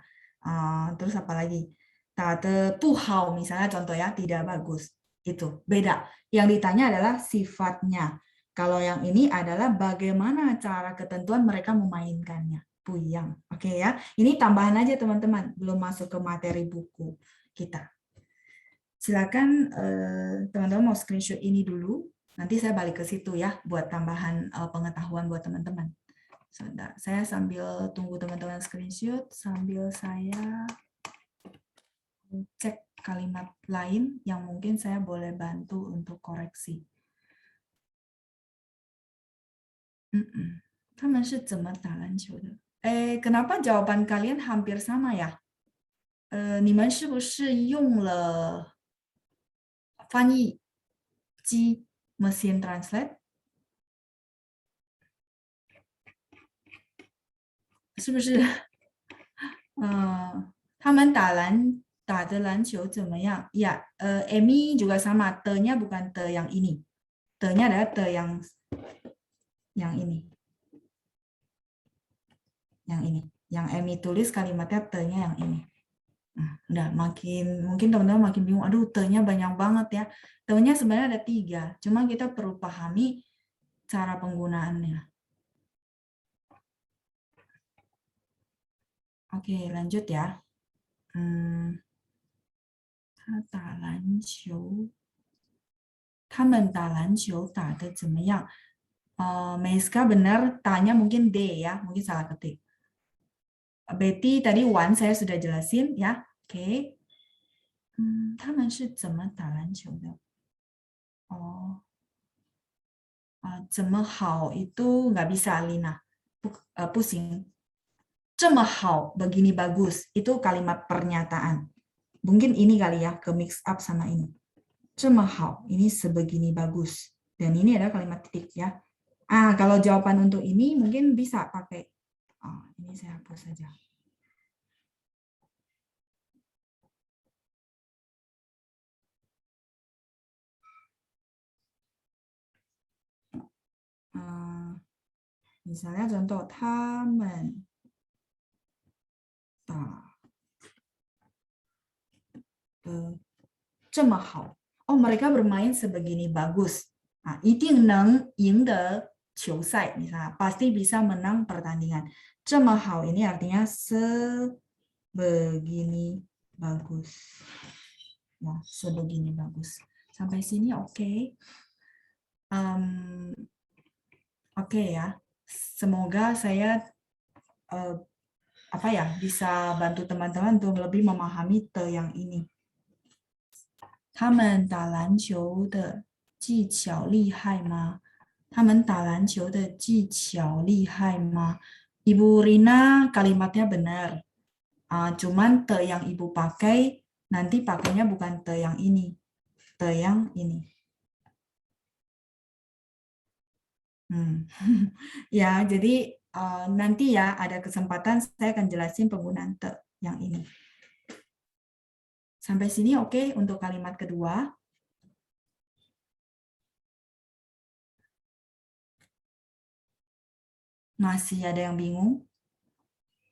Terus apa lagi? 打得不好 misalnya contoh ya, tidak bagus. Itu beda. Yang ditanya adalah sifatnya. Kalau yang ini adalah bagaimana cara ketentuan mereka memainkannya. Puyang. Oke ya. Ini tambahan aja teman-teman, belum masuk ke materi buku kita. Silakan teman-teman mau screenshot ini dulu. Nanti saya balik ke situ ya buat tambahan pengetahuan buat teman-teman. Sebentar, saya sambil tunggu teman-teman screenshot sambil saya cek kalimat lain yang mungkin saya boleh bantu untuk koreksi. 他们是怎么打篮球的? Kenapa jawaban kalian hampir sama ya? 你们是不是用了翻译机 mesin translate? 是不是他们打的篮球怎么样? Ya, Emi juga sama, te-nya bukan te yang ini. Te-nya adalah te yang ini. Yang ini. Yang Emi tulis kalimatnya te-nya yang ini. Udah mungkin teman-teman makin bingung, aduh te-nya banyak banget ya. Te-nya sebenarnya ada 3, cuma kita perlu pahami cara penggunaannya. Oke, lanjut ya. 他们打篮球打得怎么样? Meiska benar, tanya mungkin D ya, mungkin salah ketik. Betty tadi one saya sudah jelasin ya. Oke. 他们是怎么打篮球的? Oh. 怎么好 itu nggak bisa Lina. Pusing. 这么好 begini bagus itu kalimat pernyataan. Mungkin ini kali ya ke mix up sama ini. 这么好 ini sebegini bagus. Dan ini adalah kalimat titik ya. Kalau jawaban untuk ini mungkin bisa pakai ini saya hapus saja. Misalnya contoh 他们打得这么好. Oh, mereka bermain sebegini bagus. 一定能赢得球赛 misalnya, pasti bisa menang pertandingan. 这么好 ini artinya sebegini Bagus. Ya, sebegini bagus. Sampai sini oke. Oke ya. Semoga saya bisa bantu teman-teman untuk lebih memahami te yang ini. 他们打篮球的技巧厉害吗？他们打篮球的技巧厉害吗？ Ibu Rina kalimatnya benar. Cuman te yang ibu pakai nanti pakainya bukan te yang ini, te yang ini. Ya, jadi nanti ya ada kesempatan saya akan jelasin penggunaan te yang ini. Sampai sini oke untuk kalimat kedua. Masih ada yang bingung?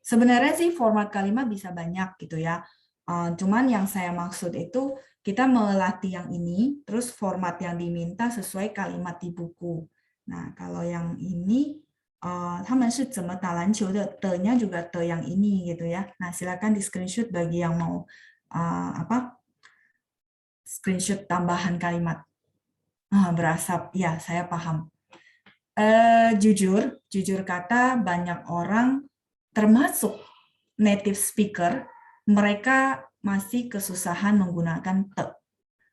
Sebenarnya sih format kalimat bisa banyak gitu ya. Cuman yang saya maksud itu kita melatih yang ini, terus format yang diminta sesuai kalimat di buku. Nah, kalau yang ini, 他们是怎么打篮球的 te-nya juga te yang ini gitu ya. Nah, silakan di screenshot bagi yang mau screenshot tambahan kalimat. Berasap, ya saya paham. Jujur kata banyak orang termasuk native speaker, mereka masih kesusahan menggunakan te.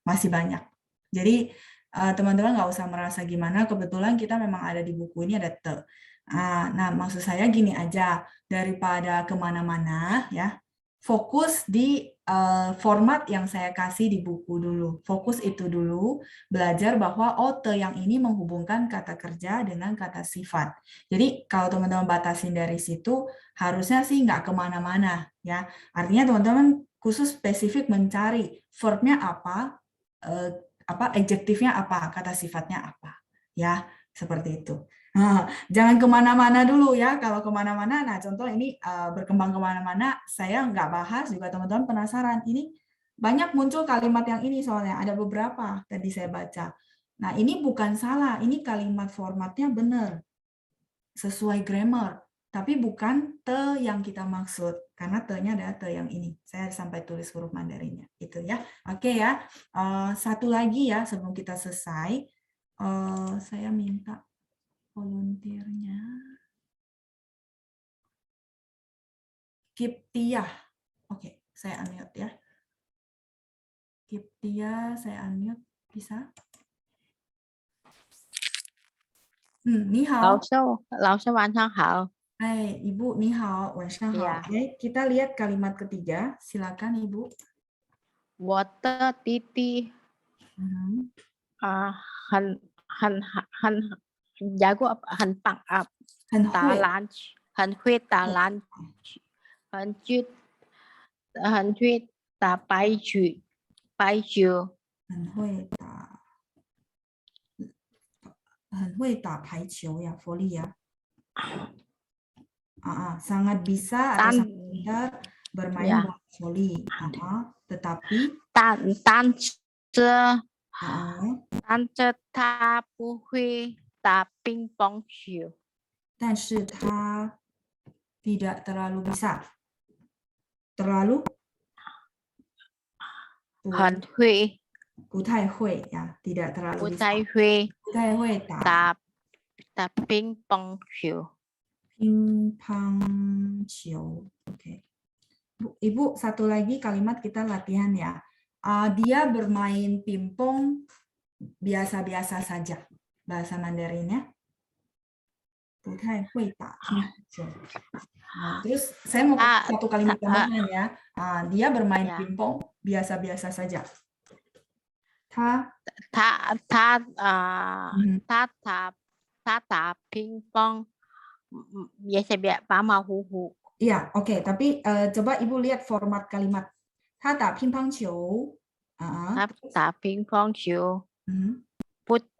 Masih banyak. Jadi teman-teman nggak usah merasa gimana, kebetulan kita memang ada di buku ini ada te. Nah, maksud saya gini aja, daripada kemana-mana ya, fokus di format yang saya kasih di buku dulu. Fokus itu dulu, belajar bahwa te yang ini menghubungkan kata kerja dengan kata sifat. Jadi kalau teman-teman batasin dari situ, harusnya sih nggak kemana-mana ya. Artinya teman-teman khusus spesifik mencari verbnya apa, adjektifnya apa, kata sifatnya apa, ya seperti itu. Jangan kemana-mana dulu ya. Kalau kemana-mana, nah contoh ini berkembang kemana-mana, saya nggak bahas juga teman-teman penasaran. Ini banyak muncul kalimat yang ini soalnya ada beberapa tadi saya baca. Nah ini bukan salah, ini kalimat formatnya benar, sesuai grammar. Tapi bukan te yang kita maksud, karena te-nya adalah te yang ini. Saya sampai tulis huruf Mandarinnya, itu ya. Oke ya. Satu lagi ya sebelum kita selesai, saya minta volunteernya. Kiptiah. Oke, saya unmute ya. Kiptiah, saya unmute. Bisa? 你好。老师晚上好。 Ibu, 你好，晚上好。 Ya. Kita lihat kalimat ketiga. Silakan, Ibu. 我的弟弟很jago很棒打篮球，很会打篮球，很会打白球。很会打排球ya, volley ya. Sangat bisa atau sangat pintar bermain bola volley. Tetapi 但是他不会打乒乓球。但是他 tidak terlalu bisa. Terlalu 很会。 不太会 ya, tidak terlalu bisa. 不太会打乒乓球。乒乓球. Oke. Ibu, satu lagi kalimat kita latihan ya. Dia bermain pingpong biasa-biasa saja. Bahasa Mandarinnya. 不太会打乒乓球. Terus saya mau satu kalimat tambahan ya. Dia bermain pingpong biasa-biasa saja. 他打乒乓 biasa马虎虎。 Iya, oke. Tapi coba Ibu lihat format kalimat. 他打乒乓球. 他打乒乓球。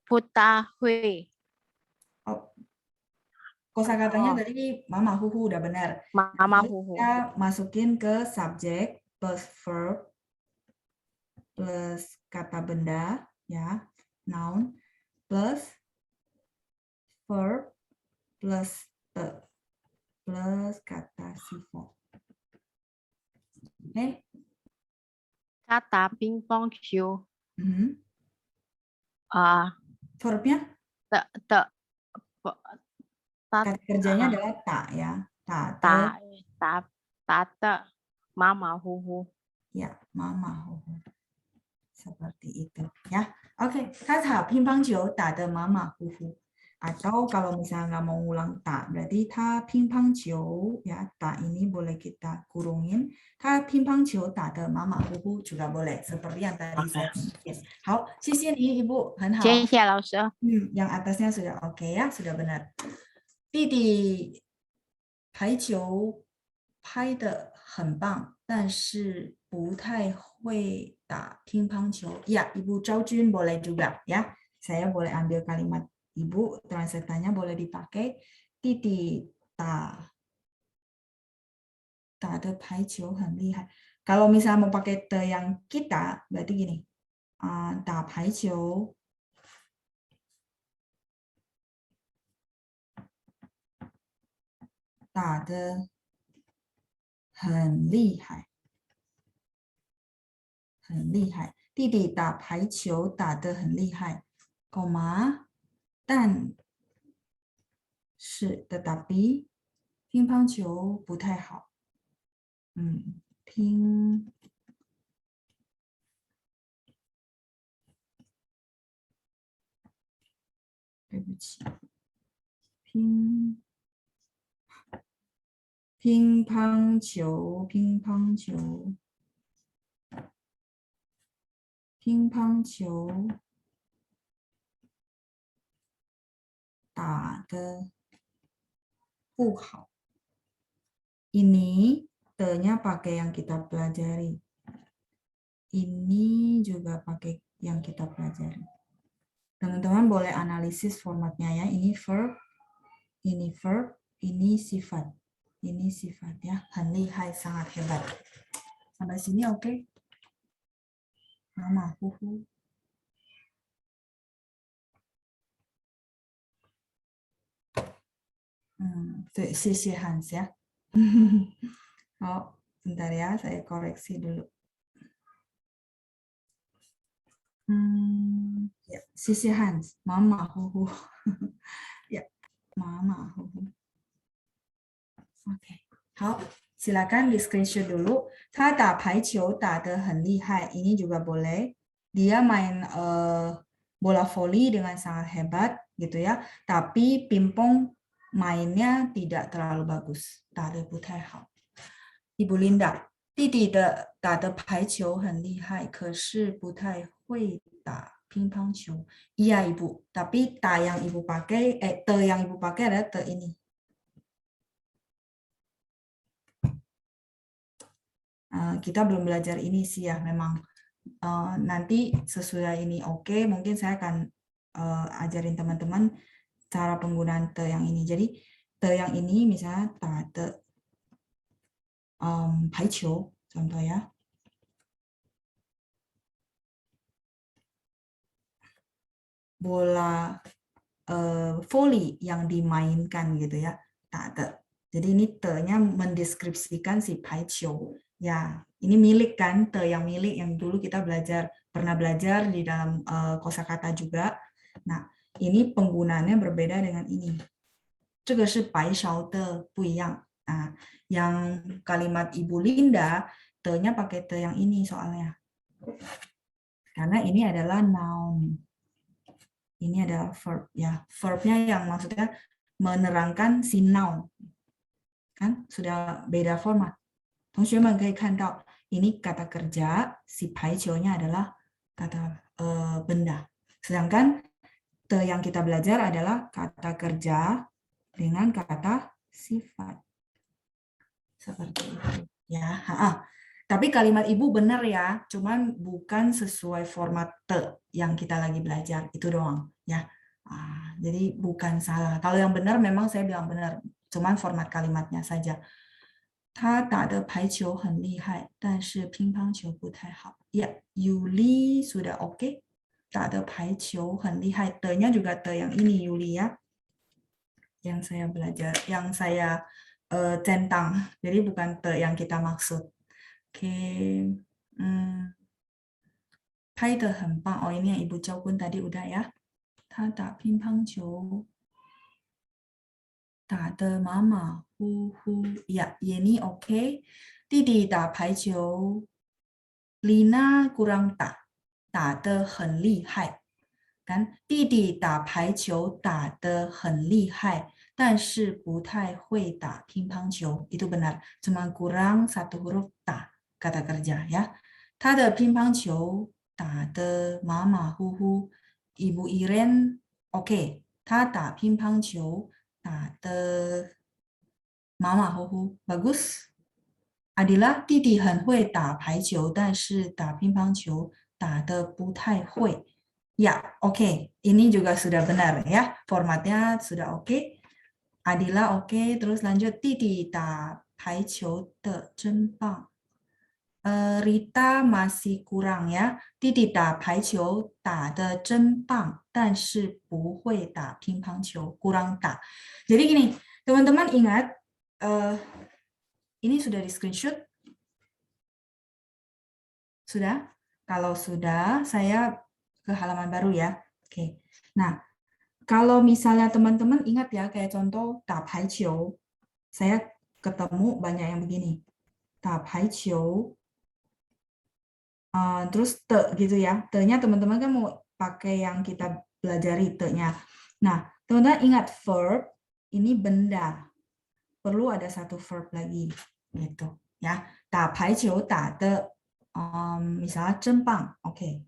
不大会。 Kosakatanya tadi mama huhu udah benar. Mama huhu. Kita masukin ke subjek plus verb plus kata benda ya, noun plus verb plus plus kata sifat. Oke. 他打乒乓球。 Verbnya? Kata kerjanya adalah tak ya. Tak mama huhu. Ya, mama huhu. Seperti itu ya. Oke, kata pingpang球打得马马虎虎. Atau kalau misalnya nggak mau ngulang tak, berarti ta pingpang球ya, tak ini boleh kita kurungin. Ta pingpang球打得马马虎虎 juga boleh. Seperti yang tadi saya sebutkan. 好，谢谢你 Ibu， 很好。谢谢老师。yang atasnya sudah oke ya, sudah benar. 弟弟排球拍得很棒，但是不太会打乒乓球. Ya, Ibu Zhao Jun boleh juga ya. Saya boleh ambil kalimat Ibu, translatannya boleh dipakai. 弟弟打的排球很厉害. Kalau misalnya mau pakai te yang kita, berarti gini. 打排球打得很厉害，很厉害。弟弟打排球打得很厉害，但是 tetapi 乒乓球不太好。对不起，乒乓球打得不好。Ini te-nya pakai yang kita pelajari. Ini juga pakai yang kita pelajari. Teman-teman boleh analisis formatnya ya. Ini verb, ini sifat. Ini sifat ya. 很厉害, sangat hebat. Sampai sini oke? Mama, huhu. Tuh, 谢谢 Hans ya. 好, bentar ya, saya koreksi dulu. Ya, 谢谢 Hans. Mama, huhu. Ya, mama, huhu. Oke, 好, silakan di screenshot dulu. 他打排球打得很厉害. Ini juga boleh. Dia main bola voli dengan sangat hebat, gitu ya. Tapi pingpong mainnya tidak terlalu bagus. 打得不太好. Ibu Linda, 弟弟的打的排球很厉害，可是不太会打乒乓球. Iya Ibu, tapi ta yang Ibu pakai, te yang Ibu pakai adalah te ini. Kita belum belajar ini sih ya, memang nanti sesudah ini oke, mungkin saya akan ajarin teman-teman cara penggunaan te yang ini. Jadi te yang ini misalnya ta te 排球 contoh ya. Bola voli yang dimainkan gitu ya. Tak. Jadi ini te-nya mendeskripsikan si 排球. Ya, ini milik kan, te yang milik yang dulu kita pernah belajar di dalam kosakata juga. Nah, ini penggunaannya berbeda dengan ini. 这个是白勺的不一样. Nah, yang kalimat Ibu Linda, te-nya pakai te yang ini soalnya. Karena ini adalah noun. Ini adalah verb ya. Verbnya yang maksudnya menerangkan si noun. Kan sudah beda format. 同学们可以看到 ini kata kerja, si 排球nya adalah kata benda. Sedangkan te yang kita belajar adalah kata kerja dengan kata sifat. Seperti itu ya. Tapi kalimat Ibu benar ya, cuman bukan sesuai format te yang kita lagi belajar, itu doang ya. Jadi bukan salah. Kalau yang benar memang saya bilang benar, cuman format kalimatnya saja. 他打的排球很厉害，但是乒乓球不太好. Ya, Yuli sudah oke. 打的排球很厉害. Te-nya juga te yang ini Yuli ya. Yang saya belajar, yang saya centang. Jadi bukan te yang kita maksud. Oke. 拍得很棒. Oh, ini yang Ibu Chow pun tadi udah ya. 他打乒乓球打得马马虎虎. Ya, ini oke. 弟弟打排球 Lina kurang 打得很厉害. Kan 弟弟打排球打得很厉害，但是不太会打乒乓球。Itu benar, cuma kurang satu huruf 打 kata kerja ya. 他的乒乓球打得马马虎虎. Ibu Iren oke, 他打乒乓球打得马马虎虎. Bagus. Adila 弟弟很会打排球，但是打乒乓球打得不太会。Ya, oke. Ini juga sudah benar ya. Formatnya sudah oke. Adila oke. Terus lanjut. 弟弟打排球的真棒. Rita masih kurang ya. 弟弟打排球打得真棒，但是不会打乒乓球. Kurang 打. Jadi gini, teman-teman ingat, ini sudah di screenshot? Sudah? Kalau sudah, saya ke halaman baru ya. Oke. Nah, kalau misalnya teman-teman ingat ya, kayak contoh 打排球, saya ketemu banyak yang begini. 打排球, terus te gitu ya. Te-nya teman-teman kan mau pakai yang kita pelajari te-nya. Nah, teman-teman ingat verb, ini benda. Perlu ada satu verb lagi. Gitu ya. 打排球打的 misalnya 真棒, oke.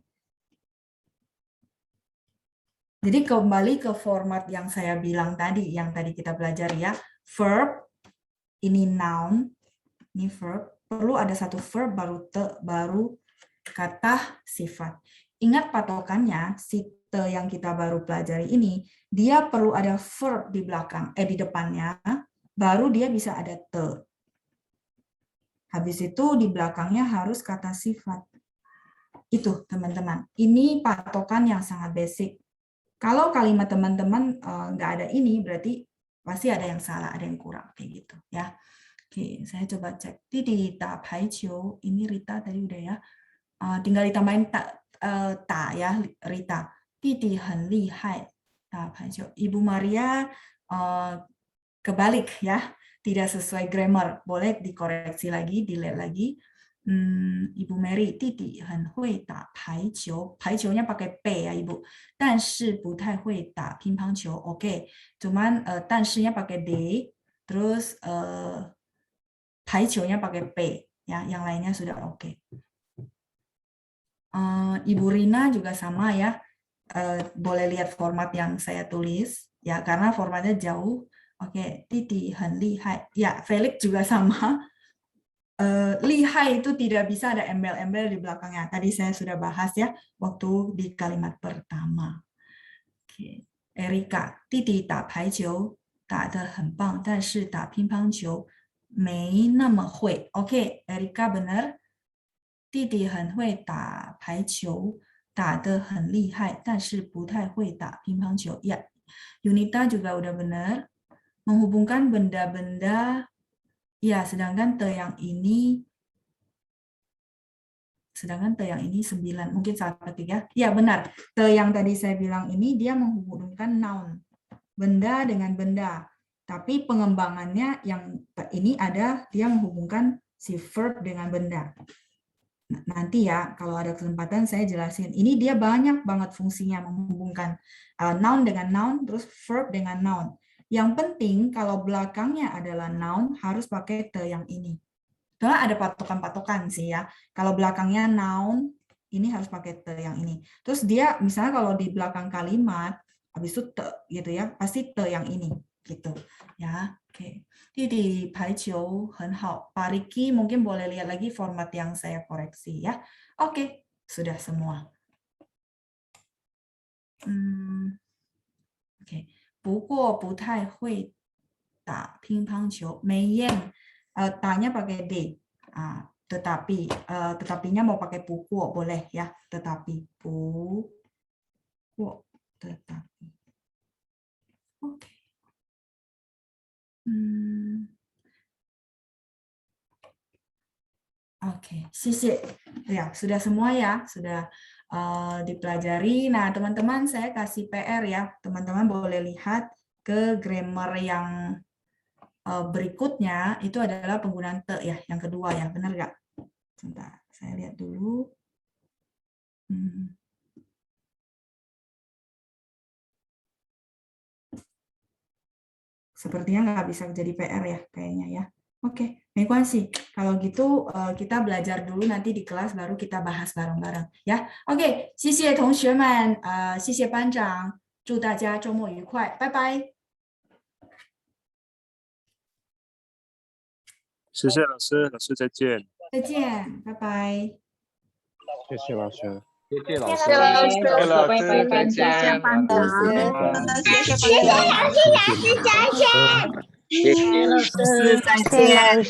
Jadi kembali ke format yang saya bilang tadi, yang tadi kita pelajari ya. Verb, ini noun, ini verb. Perlu ada satu verb baru te, baru kata sifat. Ingat patokannya, si te yang kita baru pelajari ini, dia perlu ada verb di belakang, di depannya, baru dia bisa ada te. Habis itu di belakangnya harus kata sifat. Itu teman-teman. Ini patokan yang sangat basic. Kalau kalimat teman-teman nggak ada ini, berarti pasti ada yang salah, ada yang kurang kayak gitu ya. Oke, saya coba cek. Didi ta pai qiu, ini Rita tadi udah ya. Tinggal ditambahin ta ya, Rita. Didi hen li hai ta pai qiu. Ibu Maria kebalik ya, tidak sesuai grammar. Boleh dikoreksi lagi, dilihat lagi. Ibu Mary, 弟弟很会打排球，排球nya pakai P ya Ibu, 但是不太会打乒乓球. Oke, cuman 但是nya pakai D, terus 排球nya pakai P, ya, yang lainnya sudah oke. Ibu Rina juga sama ya, boleh lihat format yang saya tulis, ya, karena formatnya jauh. Oke, 弟弟很厉害, ya, Felix juga sama. Lihai itu tidak bisa ada embel-embel di belakangnya. Tadi saya sudah bahas ya waktu di kalimat pertama. Oke. Erika, 弟弟打排球打得很棒，但是打乒乓球没那么会. Oke, Erika benar. 弟弟很会打排球，打得很厉害，但是不太会打乒乓球. Ya, Yunita juga udah benar. Menghubungkan benda-benda. Ya, sedangkan te yang ini 9. Mungkin salah ketik ya. Ya, benar. Te yang tadi saya bilang ini dia menghubungkan noun. Benda dengan benda. Tapi pengembangannya yang ini ada dia menghubungkan si verb dengan benda. Nanti ya, kalau ada kesempatan saya jelasin. Ini dia banyak banget fungsinya menghubungkan noun dengan noun, terus verb dengan noun. Yang penting kalau belakangnya adalah noun harus pakai te yang ini. Karena ada patokan-patokan sih ya. Kalau belakangnya noun, ini harus pakai te yang ini. Terus dia misalnya kalau di belakang kalimat, habis itu te gitu ya, pasti te yang ini gitu. Ya, oke. Di pai qiu hen hao. Pak Riki mungkin boleh lihat lagi format yang saya koreksi ya. Oke, sudah semua. Oke. 不过不太会打乒乓球. Meyen, tanya pakai D. Tetapi, tetapinya mau pakai pukuo boleh ya. Tetapi, pukuo, tetapi. Oke. Oke, sisi ya sudah semua ya, sudah dipelajari. Nah, teman-teman saya kasih PR ya, teman-teman boleh lihat ke grammar yang berikutnya itu adalah penggunaan te ya, yang kedua ya, benar nggak? Sebentar, saya lihat dulu. Sepertinya nggak bisa jadi PR ya, kayaknya ya. Oke, sih. Kalau gitu kita belajar dulu nanti di kelas baru kita bahas bareng-bareng ya. Oke, 谢谢同学们，谢谢班长，祝大家周末愉快，拜拜。谢谢老师，老师再见。再见，拜拜。谢谢老师。谢谢老师，谢谢老师，谢谢老师，再班见，长，班长，谢谢，谢谢老师，再见。谢谢老师，再见。